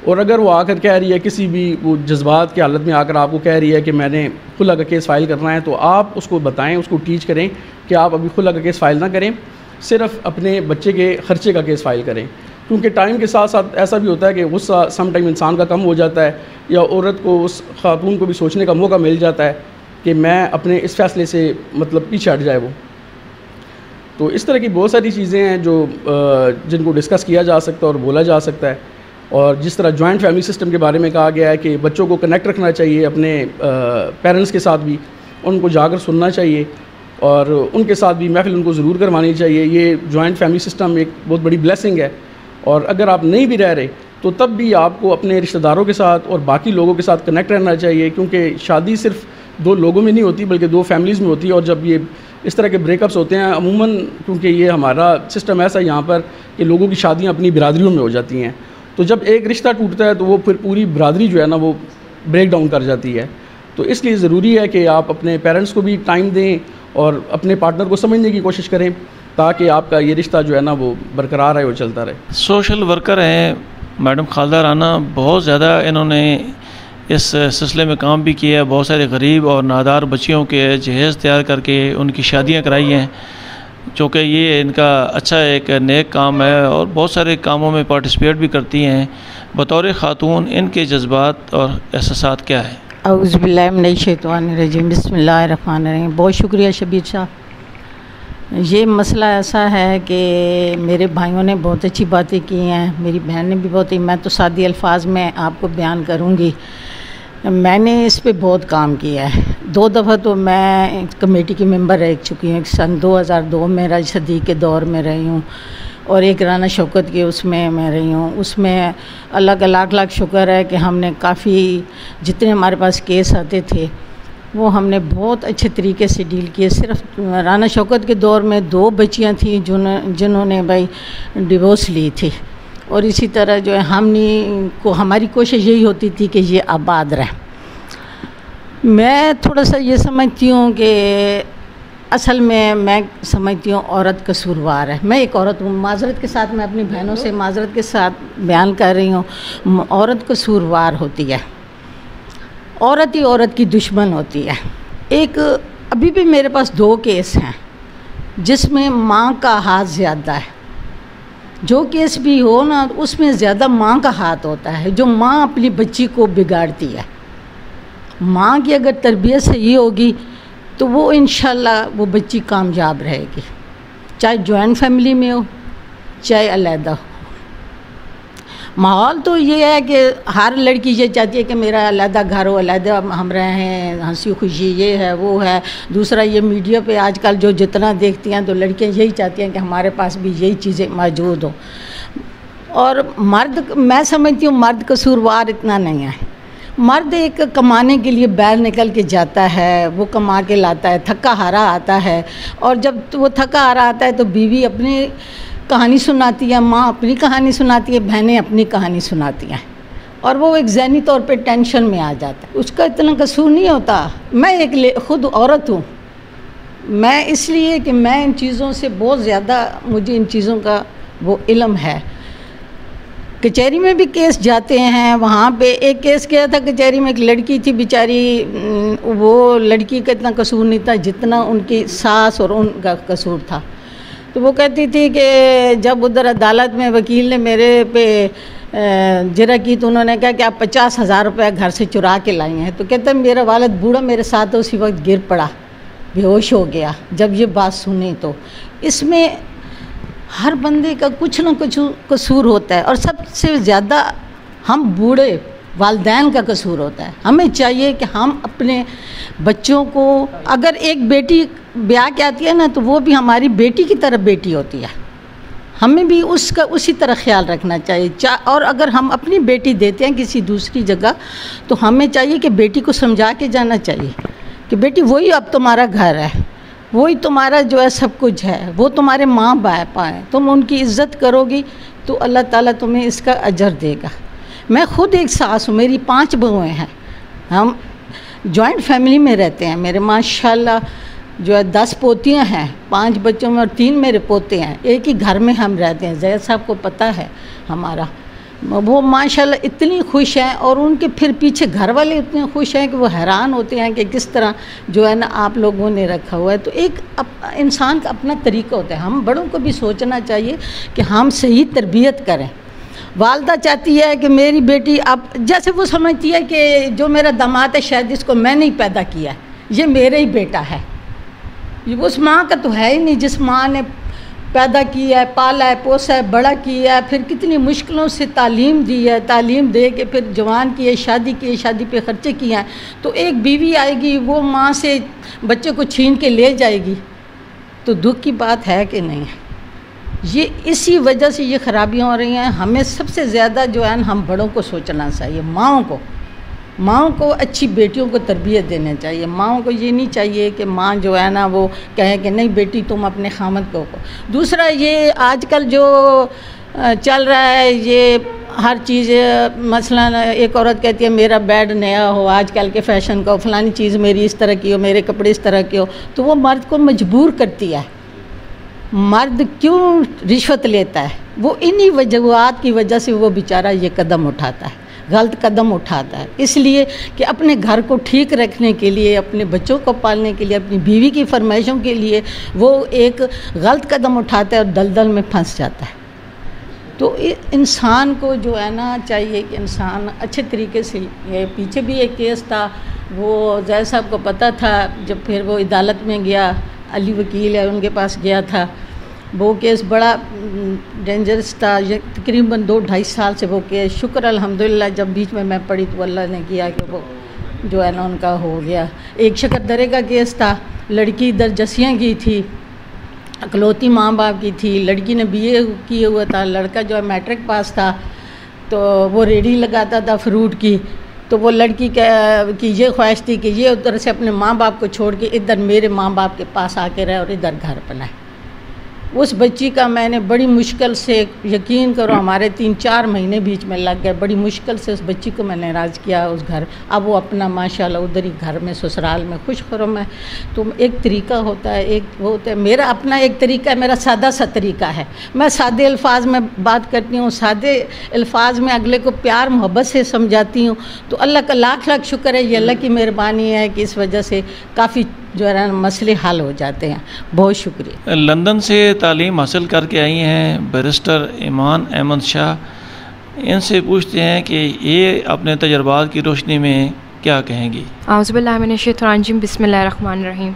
[SPEAKER 6] और अगर वो आकर कह रही है किसी भी वो जज्बात की हालत में आकर आपको कह रही है कि मैंने खुला का केस फ़ाइल करना है, तो आप उसको बताएं, उसको टीच करें कि आप अभी खुला का केस फ़ाइल ना करें, सिर्फ़ अपने बच्चे के ख़र्चे का केस फ़ाइल करें। क्योंकि टाइम के साथ साथ ऐसा भी होता है कि गुस्सा सम टाइम इंसान का कम हो जाता है, या औरत को, उस खातून को भी सोचने का मौका मिल जाता है कि मैं अपने इस फ़ैसले से मतलब पीछे हट जाए वो। तो इस तरह की बहुत सारी चीज़ें हैं जो जिनको डिस्कस किया जा सकता है और बोला जा सकता है। और जिस तरह जॉइंट फैमिली सिस्टम के बारे में कहा गया है कि बच्चों को कनेक्ट रखना चाहिए अपने पेरेंट्स के साथ भी, उनको जाकर सुनना चाहिए और उनके साथ भी महफिल उनको ज़रूर करवानी चाहिए। ये जॉइंट फैमिली सिस्टम एक बहुत बड़ी ब्लेसिंग है, और अगर आप नहीं भी रह रहे तो तब भी आपको अपने रिश्तेदारों के साथ और बाकी लोगों के साथ कनेक्ट रहना चाहिए, क्योंकि शादी सिर्फ दो लोगों में नहीं होती बल्कि दो फैमिलीज़ में होती है। और जब ये इस तरह के ब्रेकअप्स होते हैं अमूमन, क्योंकि ये हमारा सिस्टम ऐसा है यहाँ पर कि लोगों की शादियाँ अपनी बिरादरियों में हो जाती हैं, तो जब एक रिश्ता टूटता है तो वो फिर पूरी बिरादरी जो है ना वो ब्रेक डाउन कर जाती है। तो इसलिए ज़रूरी है कि आप अपने पेरेंट्स को भी टाइम दें और अपने पार्टनर को समझने की कोशिश करें, ताकि आपका ये रिश्ता जो है ना वो बरकरार रहे और चलता रहे।
[SPEAKER 1] सोशल वर्कर हैं मैडम खालदा राना, बहुत ज़्यादा इन्होंने इस सिलसिले में काम भी किया है। बहुत सारे गरीब और नादार बच्चियों के जहेज़ तैयार करके उनकी शादियां कराई हैं, चूँकि ये इनका अच्छा एक नेक काम है, और बहुत सारे कामों में पार्टिसिपेट भी करती हैं। बतौर ख़ातून इनके जज्बात और एहसासात क्या है?
[SPEAKER 7] औज़ु बिल्लाहि मिनश शैतानिर रजीम, बिस्मिल्लाहिर रहमानिर रहीम। बहुत शुक्रिया शबीर साहब। ये मसला ऐसा है कि मेरे भाइयों ने बहुत अच्छी बातें की हैं, मेरी बहन ने भी बहुत ही, मैं तो सादी अल्फाज में आपको बयान करूँगी। मैंने इस पे बहुत काम किया है। 2 दफ़ा तो मैं कमेटी की मेंबर रह चुकी हूँ। सन 2002 में राज सदीक के दौर में रही हूँ, और एक राना शौकत के उसमें मैं रही हूँ। उसमें अलग लाख शुक्र है कि हमने काफ़ी, जितने हमारे पास केस आते थे वो हमने बहुत अच्छे तरीके से डील किए। सिर्फ राना शौकत के दौर में 2 बच्चियाँ थीं जिन्होंने भाई डिवोर्स ली थी, और इसी तरह जो है हमारी कोशिश यही होती थी कि ये आबाद रहे। मैं थोड़ा सा ये समझती हूँ कि असल में मैं समझती हूँ औरत कसूरवार है। मैं एक औरत हूँ, माजरत के साथ मैं अपनी बहनों से माजरत के साथ बयान कर रही हूँ। औरत कसूरवार होती है, औरत ही औरत की दुश्मन होती है। एक अभी भी मेरे पास 2 केस हैं जिसमें माँ का हाथ ज़्यादा है। जो केस भी हो ना उसमें ज़्यादा माँ का हाथ होता है, जो माँ अपनी बच्ची को बिगाड़ती है। माँ की अगर तरबियत सही होगी तो वो इंशाल्लाह वो बच्ची कामयाब रहेगी, चाहे जॉइंट फैमिली में हो चाहे अलहदा हो। माहौल तो ये है कि हर लड़की ये चाहती है कि मेरा अलहदा घर हो, अलहदा हम रहें, हंसी खुशी ये है वो है। दूसरा ये मीडिया पे आजकल जो जितना देखती हैं तो लड़कियां यही चाहती हैं कि हमारे पास भी यही चीज़ें मौजूद हो। और मर्द, मैं समझती हूँ मर्द कसूरवार इतना नहीं है। मर्द एक कमाने के लिए बाहर निकल के जाता है, वो कमा के लाता है, थका हारा आता है, और जब वो थका हारा आता है तो बीवी अपनी कहानी सुनाती है, माँ अपनी कहानी सुनाती है, बहनें अपनी कहानी सुनाती हैं, और वो एक ज़हनी तौर पे टेंशन में आ जाता है। उसका इतना कसूर नहीं होता। मैं एक खुद औरत हूँ, मैं इसलिए कि मैं इन चीज़ों से बहुत ज़्यादा, मुझे इन चीज़ों का वो इल्म है। कचहरी में भी केस जाते हैं, वहाँ पे एक केस किया था कचहरी में, एक लड़की थी बेचारी, वो लड़की का इतना कसूर नहीं था जितना उनकी सास और उनका कसूर था। तो वो कहती थी कि जब उधर अदालत में वकील ने मेरे पे जरा की तो उन्होंने कहा कि आप 50,000 रुपये घर से चुरा के लाई हैं। तो कहते मेरा वालिद बूढ़ा मेरे साथ उसी वक्त गिर पड़ा, बेहोश हो गया जब ये बात सुनी। तो इसमें हर बंदे का कुछ ना कुछ कसूर होता है, और सबसे ज़्यादा हम बूढ़े वालिदैन का कसूर होता है। हमें चाहिए कि हम अपने बच्चों को, अगर एक बेटी ब्याह के आती है ना तो वो भी हमारी बेटी की तरह बेटी होती है, हमें भी उसका उसी तरह ख्याल रखना चाहिए। और अगर हम अपनी बेटी देते हैं किसी दूसरी जगह तो हमें चाहिए कि बेटी को समझा के जाना चाहिए कि बेटी वही अब तुम्हारा घर है, वही तुम्हारा जो है सब कुछ है, वो तुम्हारे माँ बाप हैं, तुम उनकी इज़्ज़त करोगी तो अल्लाह ताला तुम्हें इसका अजर देगा। मैं खुद एक सास हूँ, मेरी 5 बहुएँ हैं, हम जॉइंट फैमिली में रहते हैं। मेरे माशाल्लाह जो है 10 पोतियाँ हैं, 5 बच्चों में, और 3 मेरे पोते हैं। एक ही घर में हम रहते हैं, जैद साहब को पता है हमारा। वो माशाल्लाह इतनी खुश हैं, और उनके फिर पीछे घर वाले इतने खुश हैं कि वो हैरान होते हैं कि किस तरह जो है ना आप लोगों ने रखा हुआ है। तो एक इंसान का अपना तरीका होता है। हम बड़ों को भी सोचना चाहिए कि हम सही तरबियत करें। वालदा चाहती है कि मेरी बेटी, अब जैसे वो समझती है कि जो मेरा दामाद है शायद इसको मैंने ही पैदा किया है, ये मेरा ही बेटा है। ये उस माँ का तो है ही नहीं जिस माँ ने पैदा किया है, पाला है, पोसा है, बड़ा किया है, फिर कितनी मुश्किलों से तालीम दी है, तालीम दे के फिर जवान किए, शादी किए, शादी पे ख़र्चे किए हैं। तो एक बीवी आएगी वो माँ से बच्चे को छीन के ले जाएगी, तो दुख की बात है कि नहीं है? ये इसी वजह से ये खराबियाँ हो रही हैं। हमें सबसे ज़्यादा जो है हम बड़ों को सोचना चाहिए, माँओं को अच्छी बेटियों को तरबियत देनी चाहिए। माँओं को ये नहीं चाहिए कि माँ जो है ना वो कहे कि नहीं बेटी तुम अपने खामद को। दूसरा ये आजकल जो चल रहा है, ये हर चीज़ मसलन एक औरत कहती है मेरा बेड नया हो, आजकल के फैशन का, फलानी चीज़ मेरी इस तरह की हो, मेरे कपड़े इस तरह के हो, तो वो मर्द को मजबूर करती है। मर्द क्यों रिश्वत लेता है? वो इन्हीं वजूहात की वजह से वो बेचारा ये कदम उठाता है, गलत कदम उठाता है, इसलिए कि अपने घर को ठीक रखने के लिए, अपने बच्चों को पालने के लिए, अपनी बीवी की फरमाइशों के लिए वो एक गलत कदम उठाता है और दलदल में फंस जाता है। तो इंसान को जो है ना चाहिए कि इंसान अच्छे तरीके से, ये पीछे भी एक केस था, वो जय साहब को पता था, जब फिर वो अदालत में गया, अली वकील है उनके पास गया था, वो केस बड़ा डेंजरस था, ये तकरीबन 2-2.5 साल से वो केस, शुक्र अल्हम्दुलिल्लाह जब बीच में मैं पढ़ी तो अल्लाह ने किया कि वो जो है ना उनका हो गया। एक शकरदरे का केस था, लड़की इधर जसियाँ की थी, अकलौती माँ बाप की थी, लड़की ने BA किए हुआ था, लड़का जो है मैट्रिक पास था, तो वो रेडी लगाता था फ्रूट की। तो वो लड़की की ये ख्वाहिश थी कि ये उधर से अपने माँ बाप को छोड़ के इधर मेरे माँ बाप के पास आके रहे और इधर घर बनाए। उस बच्ची का मैंने बड़ी मुश्किल से, यकीन करो हमारे 3-4 महीने बीच में लग गए, बड़ी मुश्किल से उस बच्ची को मैंने राज किया उस घर। अब वो अपना माशाल्लाह उधर ही घर में ससुराल में खुश खुरम है। तो एक तरीका होता है, एक वो होता है, मेरा अपना एक तरीका है, मेरा सादा सा तरीका है। मैं सादे अल्फाज में बात करती हूँ, सादे अल्फाज में अगले को प्यार मोहब्बत से समझाती हूँ। तो अल्लाह का लाख लाख शुक्र है, ये अल्लाह की मेहरबानी है कि इस वजह से काफ़ी जो है ना मसले हल हो जाते हैं। बहुत शुक्रिया।
[SPEAKER 1] लंदन से तालीम हासिल करके आई हैं बैरिस्टर ईमान अहमद शाह, इनसे पूछते हैं कि ये अपने तजर्बात की रोशनी में क्या कहेंगी।
[SPEAKER 8] आउज़ुबिल्लाहि मिनश्शैतानिर्रजीम, बिस्मिल्लाहिर्रहमानिर्रहीम।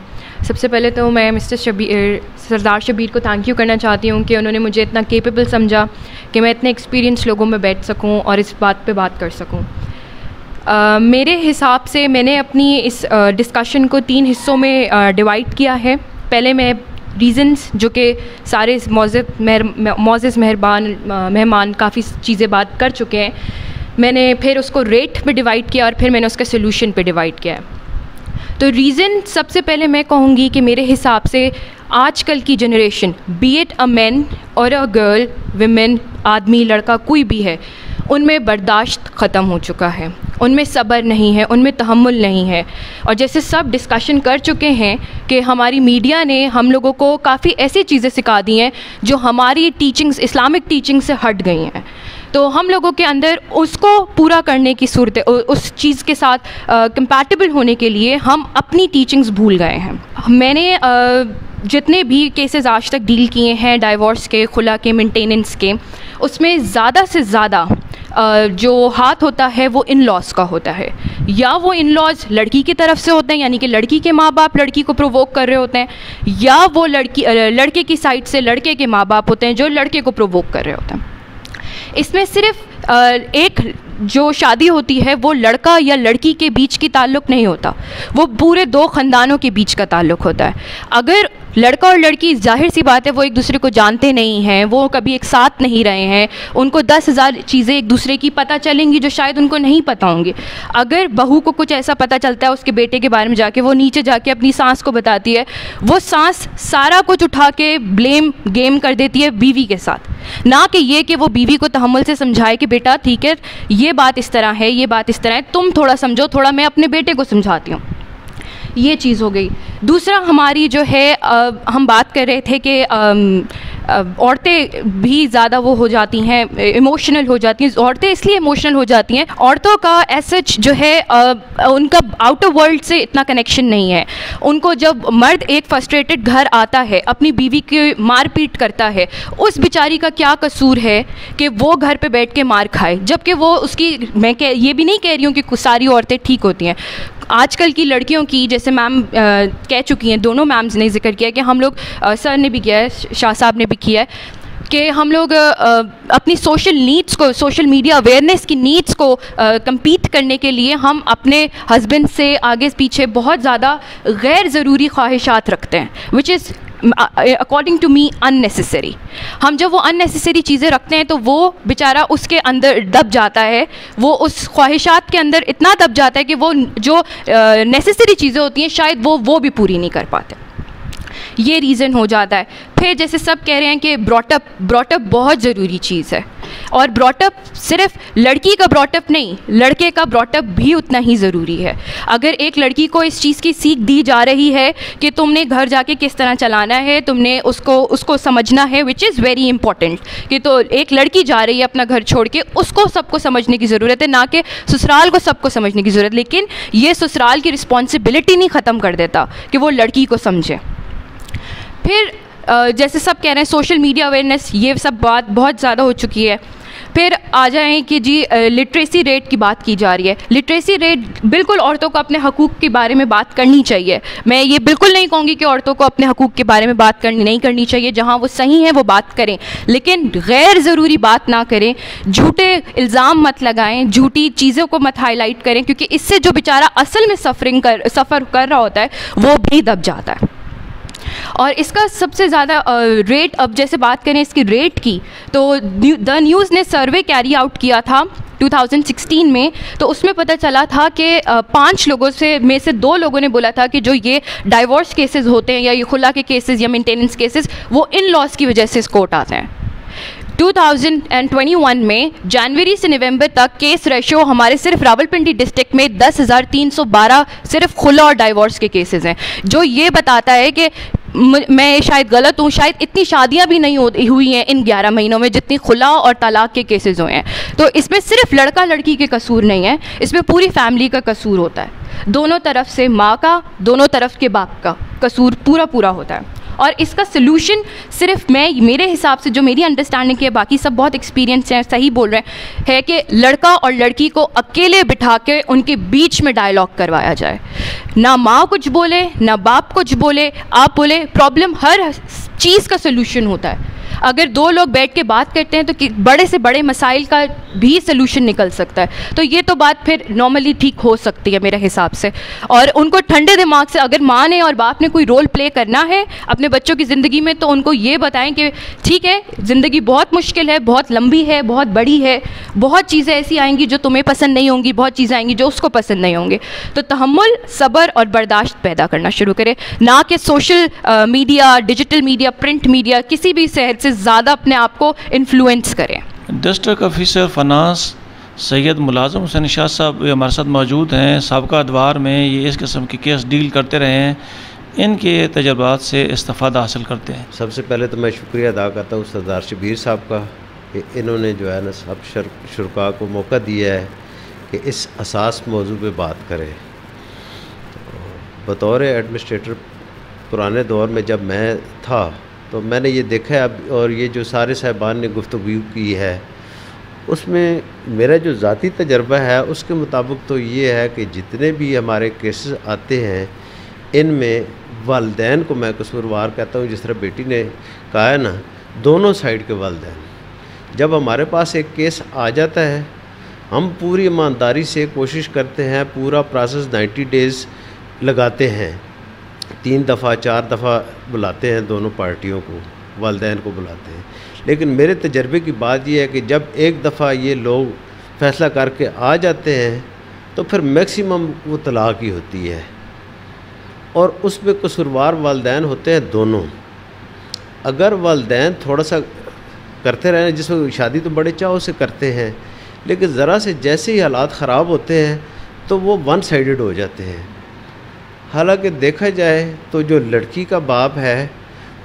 [SPEAKER 8] सबसे पहले तो मैं सरदार शबीर को थैंक यू करना चाहती हूँ कि उन्होंने मुझे इतना केपेबल समझा कि मैं इतने एक्सपीरियंस लोगों में बैठ सकूँ और इस बात पे बात कर सकूँ। मेरे हिसाब से मैंने अपनी इस डिस्कशन को 3 हिस्सों में डिवाइड किया है। पहले मैं रीज़न्स, जो कि सारे मौज़िज़ मेहमान काफ़ी चीज़ें बात कर चुके हैं, मैंने फिर उसको रेट पे डिवाइड किया और फिर मैंने उसके सोल्यूशन पे डिवाइड किया है। तो रीज़न सबसे पहले मैं कहूँगी कि मेरे हिसाब से आजकल की generation, B it a man और अ गर्ल, विमेन, आदमी, लड़का, कोई भी है, उनमें बर्दाश्त ख़त्म हो चुका है, उनमें सब्र नहीं है, उनमें तहम्मुल नहीं है। और जैसे सब डिस्कशन कर चुके हैं कि हमारी मीडिया ने हम लोगों को काफ़ी ऐसी चीज़ें सिखा दी हैं जो हमारी टीचिंग्स, इस्लामिक टीचिंग से हट गई हैं। तो हम लोगों के अंदर उसको पूरा करने की सूरत, उस चीज़ के साथ कंपैटिबल होने के लिए हम अपनी टीचिंग्स भूल गए हैं। मैंने जितने भी केसेस आज तक डील किए हैं, डाइवोर्स के, खुला के, मेंटेनेंस के, उसमें ज़्यादा से ज़्यादा जो हाथ होता है वो इन लॉज का होता है। या वो इन लॉज लड़की की तरफ से होते हैं, यानी कि लड़की के माँ बाप लड़की को प्रोवोक कर रहे होते हैं, या वो लड़के की साइड से लड़के के माँ बाप होते हैं जो लड़के को प्रोवोक कर रहे होते हैं। इसमें सिर्फ एक जो शादी होती है वो लड़का या लड़की के बीच की ताल्लुक़ नहीं होता, वो पूरे 2 ख़ानदानों के बीच का ताल्लुक़ होता है। अगर लड़का और लड़की, जाहिर सी बात है, वो एक दूसरे को जानते नहीं हैं, वो कभी एक साथ नहीं रहे हैं, उनको 10,000 चीज़ें एक दूसरे की पता चलेंगी जो शायद उनको नहीं पता होंगी। अगर बहू को कुछ ऐसा पता चलता है उसके बेटे के बारे में जाके, वो नीचे जाके अपनी सास को बताती है, वो सास सारा कुछ उठा के ब्लेम गेम कर देती है बीवी के साथ, ना कि ये कि वो बीवी को तहम्मुल से समझाए कि बेटा ठीक है, ये बात इस तरह है, ये बात इस तरह है, तुम थोड़ा समझो, थोड़ा मैं अपने बेटे को समझाती हूँ। ये चीज़ हो गई। दूसरा, हमारी जो है हम बात कर रहे थे कि औरतें भी ज़्यादा वो हो जाती हैं, इमोशनल हो जाती हैं। औरतें इसलिए इमोशनल हो जाती हैं, औरतों का एसच जो है उनका आउटर वर्ल्ड से इतना कनेक्शन नहीं है। उनको जब मर्द एक फ्रस्ट्रेटेड घर आता है, अपनी बीवी की मारपीट करता है, उस बेचारी का क्या कसूर है कि वो घर पे बैठ के मार खाए, जबकि वो उसकी, मैं ये भी नहीं कह रही हूँ कि सारी औरतें ठीक होती हैं। आजकल की लड़कियों की, जैसे मैम कह चुकी हैं, दोनों मैम्स ने जिक्र किया कि हम लोग, सर ने भी किया है, शाह साहब ने भी किया है, कि हम लोग अपनी सोशल नीड्स को, सोशल मीडिया अवेयरनेस की नीड्स को compete करने के लिए हम अपने हस्बैंड से आगे पीछे बहुत ज़्यादा गैर ज़रूरी ख्वाहिशात रखते हैं, which is according to me unnecessary. हम जब वो अननेसेसरी चीज़ें रखते हैं तो वो बेचारा उसके अंदर दब जाता है, वो उस ख्वाहिशात के अंदर इतना दब जाता है कि वो जो नेसेसरी चीज़ें होती हैं शायद वो भी पूरी नहीं कर पाते। ये रीज़न हो जाता है। फिर जैसे सब कह रहे हैं कि ब्रॉटअप बहुत ज़रूरी चीज़ है, और ब्रॉटअप सिर्फ लड़की का ब्रॉटअप नहीं, लड़के का ब्रॉटअप भी उतना ही ज़रूरी है। अगर एक लड़की को इस चीज़ की सीख दी जा रही है कि तुमने घर जाके किस तरह चलाना है, तुमने उसको समझना है, विच इज़ वेरी इंपॉर्टेंट, कि तो एक लड़की जा रही है अपना घर छोड़ के, उसको सबको समझने की ज़रूरत है, ना कि ससुराल को सबको समझने की ज़रूरत। लेकिन ये ससुराल की रिस्पॉन्सिबिलिटी नहीं ख़त्म कर देता कि वो लड़की को समझे। फिर जैसे सब कह रहे हैं सोशल मीडिया अवेयरनेस, ये सब बात बहुत ज़्यादा हो चुकी है। फिर आ जाएं कि जी लिटरेसी रेट की बात की जा रही है। लिटरेसी रेट, बिल्कुल औरतों को अपने हकूक़ के बारे में बात करनी चाहिए। मैं ये बिल्कुल नहीं कहूँगी कि औरतों को अपने हकूक़ के बारे में बात नहीं करनी चाहिए, जहाँ वो सही हैं वो बात करें, लेकिन गैर ज़रूरी बात ना करें, झूठे इल्ज़ाम मत लगाएं, झूठी चीज़ों को मत हाईलाइट करें, क्योंकि इससे जो बेचारा असल में सफ़र कर रहा होता है वो भी दब जाता है। और इसका सबसे ज़्यादा रेट, अब जैसे बात करें इसकी रेट की, तो द न्यूज़ ने सर्वे कैरी आउट किया था 2016 में, तो उसमें पता चला था कि 5 लोगों में से 2 लोगों ने बोला था कि जो ये डाइवोर्स केसेस होते हैं या ये खुला के केसेस या मेंटेनेंस केसेस, वो इन लॉज की वजह से इस कोर्ट आते हैं। 2021 में जनवरी से नवंबर तक केस रेशो हमारे सिर्फ रावलपिंडी डिस्ट्रिक्ट में 10,312 सिर्फ खुला और डाइवोर्स के केसेस हैं, जो ये बताता है कि मैं शायद गलत हूँ, शायद इतनी शादियाँ भी नहीं हुई हैं इन 11 महीनों में जितनी खुला और तलाक के केसेस हुए हैं। तो इसमें सिर्फ लड़का लड़की के कसूर नहीं है, इसमें पूरी फैमिली का कसूर होता है, दोनों तरफ से माँ का, दोनों तरफ के बाप का कसूर पूरा होता है। और इसका सलूशन सिर्फ मेरे हिसाब से, जो मेरी अंडरस्टैंडिंग है, बाकी सब बहुत एक्सपीरियंस हैं, सही बोल रहे हैं, है कि लड़का और लड़की को अकेले बिठा के उनके बीच में डायलॉग करवाया जाए। ना माँ कुछ बोले, ना बाप कुछ बोले, आप बोले, प्रॉब्लम हर चीज़ का सलूशन होता है। अगर 2 लोग बैठ के बात करते हैं तो बड़े से बड़े मसाइल का भी सलूशन निकल सकता है। तो ये तो बात फिर नॉर्मली ठीक हो सकती है मेरे हिसाब से। और उनको ठंडे दिमाग से, अगर माँ ने और बाप ने कोई रोल प्ले करना है अपने बच्चों की ज़िंदगी में, तो उनको ये बताएं कि ठीक है, ज़िंदगी बहुत मुश्किल है, बहुत लंबी है, बहुत बड़ी है, बहुत चीज़ें ऐसी आएंगी जो तुम्हें पसंद नहीं होंगी, बहुत चीज़ें आएंगी जो उसको पसंद नहीं होंगे। तो तहम्मुल, सब्र और बर्दाश्त पैदा करना शुरू करें, ना कि social media, digital media, print media, किसी भी शहर से ज़्यादा अपने आप को इन्फ्लुएंस करें।
[SPEAKER 1] डिस्ट्रिक्ट ऑफिसर फनास सैयद मुलाज़म हुसैन शाह साहब हमारे साथ मौजूद हैं। साबिक़ा अदवार में ये इस किस्म के केस डील करते रहे हैं, इनके तजर्बात से इस्तिफ़ादा हासिल करते हैं।
[SPEAKER 9] सबसे पहले तो मैं शुक्रिया अदा करता हूँ सरदार शबीर साहब का कि इन्होंने जो है ना सब शुरका को मौका दिया है कि इस हसास मौजू पे बात करें। बतौर एडमिनिस्ट्रेटर पुराने दौर में जब मैं था तो मैंने ये देखा है अब, और ये जो सारे साहिबान ने गुफ्तगू की है उसमें मेरा जो ज़ाती तजर्बा है उसके मुताबिक तो ये है कि जितने भी हमारे केसेस आते हैं इनमें वालिदैन को मैं कसूरवार कहता हूँ। जिस तरह बेटी ने कहा है ना, दोनों साइड के वालिदैन। जब हमारे पास एक केस आ जाता है हम पूरी ईमानदारी से कोशिश करते हैं, पूरा प्रोसेस 90 डेज़ लगाते हैं, 3 दफ़ा 4 दफ़ा बुलाते हैं, दोनों पार्टियों को, वालिदैन को बुलाते हैं। लेकिन मेरे तजर्बे की बात यह है कि जब एक दफ़ा ये लोग फ़ैसला करके आ जाते हैं तो फिर मैक्सिमम वो तलाक ही होती है, और उसमें कसूरवार वालिदैन होते हैं दोनों। अगर वालिदैन थोड़ा सा करते रहें, जिसमें शादी तो बड़े चाव से करते हैं, लेकिन ज़रा से जैसे ही हालात ख़राब होते हैं तो वो वन साइडेड हो जाते हैं। हालांकि देखा जाए तो जो लड़की का बाप है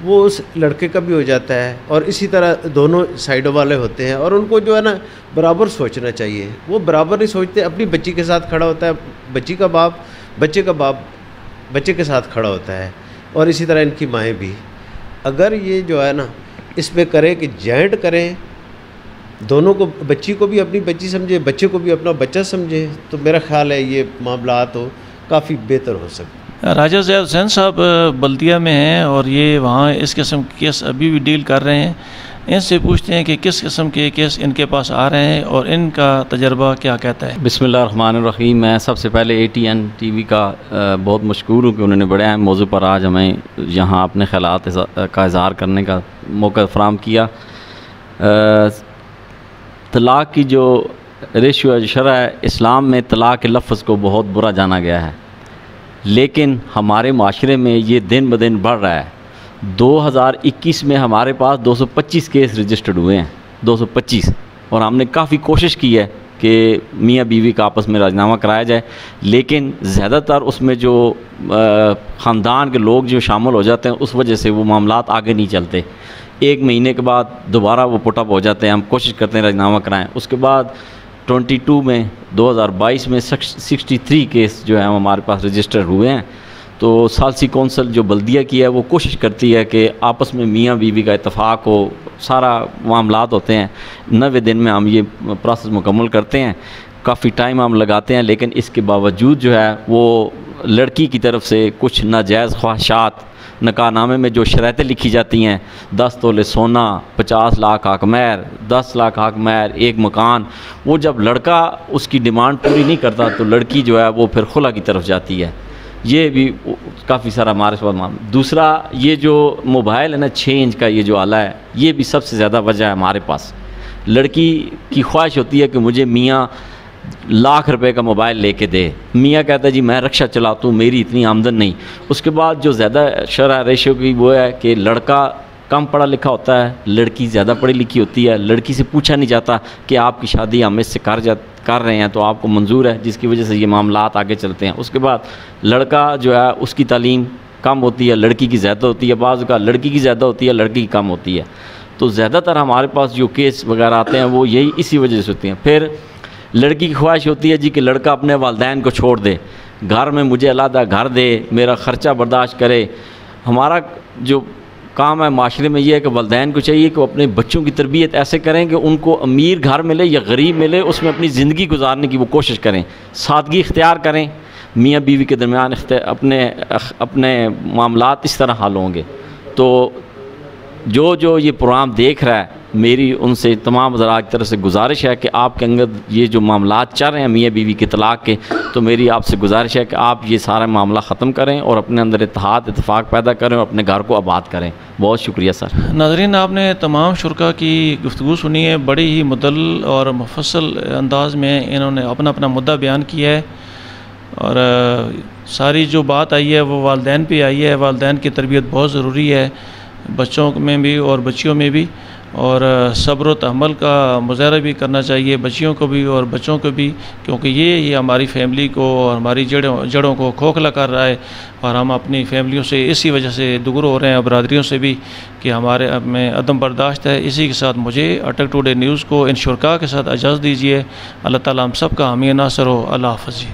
[SPEAKER 9] वो उस लड़के का भी हो जाता है, और इसी तरह दोनों साइडों वाले होते हैं। और उनको जो है ना बराबर सोचना चाहिए। वो बराबर नहीं सोचते, अपनी बच्ची के साथ खड़ा होता है, बच्ची का बाप बच्चे के साथ खड़ा होता है, और इसी तरह इनकी माएँ भी। अगर ये जो है ना इसमें करें कि जॉइंट करें, दोनों को, बच्ची को भी अपनी बच्ची समझे, बच्चे को भी अपना बच्चा समझे, तो मेरा ख्याल है ये मामला तो काफ़ी बेहतर हो सकता है।
[SPEAKER 1] राजा ज़िया हुसैन साहब बल्दिया में हैं और ये वहाँ इस किस्म के केस अभी भी डील कर रहे हैं। इनसे पूछते हैं कि किस किस्म के केस इनके पास आ रहे हैं और इनका तजर्बा क्या कहता है।
[SPEAKER 10] बिस्मिल्लाहिर्रहमानिर्रहीम। मैं सबसे पहले ATN TV का बहुत मशकूर हूँ कि उन्होंने बड़े अहम मौजू पर आज हमें यहाँ अपने ख़यालात का इज़हार करने का मौका फ़राहम किया। तलाक़ की जो रेशियो है, शरअ है, इस्लाम में तलाक़ के लफ्ज़ को बहुत बुरा जाना गया है, लेकिन हमारे माशरे में ये दिन ब दिन बढ़ रहा है। 2021 में हमारे पास 225 केस रजिस्टर्ड हुए हैं, 225, और हमने काफ़ी कोशिश की है कि मियाँ बीवी का आपस में राजीनामा कराया जाए, लेकिन ज़्यादातर उसमें जो ख़ानदान के लोग जो शामिल हो जाते हैं उस वजह से वो मामलात आगे नहीं चलते। 1 महीने के बाद दोबारा वो पुटअप हो जाते हैं। हम कोशिश करते हैं राजीनामा कराएं। उसके बाद 2022 में 63 केस जो हैं हमारे पास रजिस्टर हुए हैं। तो सालसी कौंसल जो बल्दिया की है वो कोशिश करती है कि आपस में मियाँ बीवी का इत्तफाक हो, सारा मामलात होते हैं। 90 दिन में हम ये प्रोसेस मुकम्मल करते हैं। काफ़ी टाइम हम लगाते हैं, लेकिन इसके बावजूद जो है वो लड़की की तरफ से कुछ नाजायज़ ख्वाहिशात, निकाहनामे में जो शर्तें लिखी जाती हैं, 10 तोले सोना, 50 लाख हक महर, 10 लाख हक महर, 1 मकान, वो जब लड़का उसकी डिमांड पूरी नहीं करता तो लड़की जो है वो फिर खुला की तरफ जाती है। ये भी काफ़ी सारा हमारे पास मामला। दूसरा, ये जो मोबाइल है ना 6 इंच का, ये जो आला है, ये भी सबसे ज़्यादा वजह है हमारे पास। लड़की की ख्वाहिश होती है कि मुझे मियाँ लाख रुपए का मोबाइल लेके दे। मियाँ कहता है जी मैं रक्षा चलाता हूँ, मेरी इतनी आमदन नहीं। उसके बाद जो ज़्यादा शरअ रेशियो की वो है कि लड़का कम पढ़ा लिखा होता है, लड़की ज़्यादा पढ़ी लिखी होती है। लड़की से पूछा नहीं जाता कि आपकी शादी हम इससे कर रहे हैं तो आपको मंजूर है, जिसकी वजह से ये मामलात आगे चलते हैं। उसके बाद लड़का जो है उसकी तालीम कम होती है, लड़की की ज़्यादा होती है। बाज़ का लड़की की ज़्यादा होती है, लड़की की कम होती है। तो ज़्यादातर हमारे पास जो केस वगैरह आते हैं वो यही इसी वजह से होती हैं। फिर लड़की की ख्वाहिश होती है जी कि लड़का अपने वालिदैन को छोड़ दे, घर में मुझे अलग घर दे, मेरा ख़र्चा बर्दाश्त करे। हमारा जो काम है माशरे में ये है कि वालिदैन को चाहिए कि वो अपने बच्चों की तरबियत ऐसे करें कि उनको अमीर घर मिले या गरीब मिले, उसमें अपनी ज़िंदगी गुजारने की वो कोशिश करें, सादगी इख्तियार करें। मियाँ बीवी के दरमियान अपने मामलात इस तरह हल होंगे। तो जो ये प्रोग्राम देख रहा है, मेरी उनसे तमाम हज़रात की तरफ से गुजारिश है कि आपके अंदर ये जो मामलात चल रहे हैं मियाँ बीवी के तलाक़ के, तो मेरी आपसे गुजारिश है कि आप ये सारा मामला ख़त्म करें और अपने अंदर इत्तेफाक पैदा करें और अपने घर को आबाद करें। बहुत शुक्रिया सर।
[SPEAKER 1] नाज़रीन, आपने तमाम शुरका की गुफ्तगू सुनी है। बड़ी ही मुदल्ल और मुफस्सल अंदाज में इन्होंने अपना अपना मुद्दा बयान किया है, और सारी जो बात आई है वो वालिदैन पे आई है। वालिदैन की तरबियत बहुत ज़रूरी है, बच्चों में भी और बच्चियों में भी, और सब्र व तहम्मुल का मुज़ाहरा भी करना चाहिए बच्चियों को भी और बच्चों को भी, क्योंकि ये हमारी फैमिली को और हमारी जड़ों को खोखला कर रहा है। और हम अपनी फैमिलियों से इसी वजह से दूर हो रहे हैं, बरादरियों से भी, कि हमारे में अदम बर्दाश्त है। इसी के साथ मुझे अटक टुडे न्यूज़ को इन शुरका के साथ इजाज़त दीजिए। अल्लाह ताला हम सब का हामी नासर हो। अल्लाह हाफ़िज़।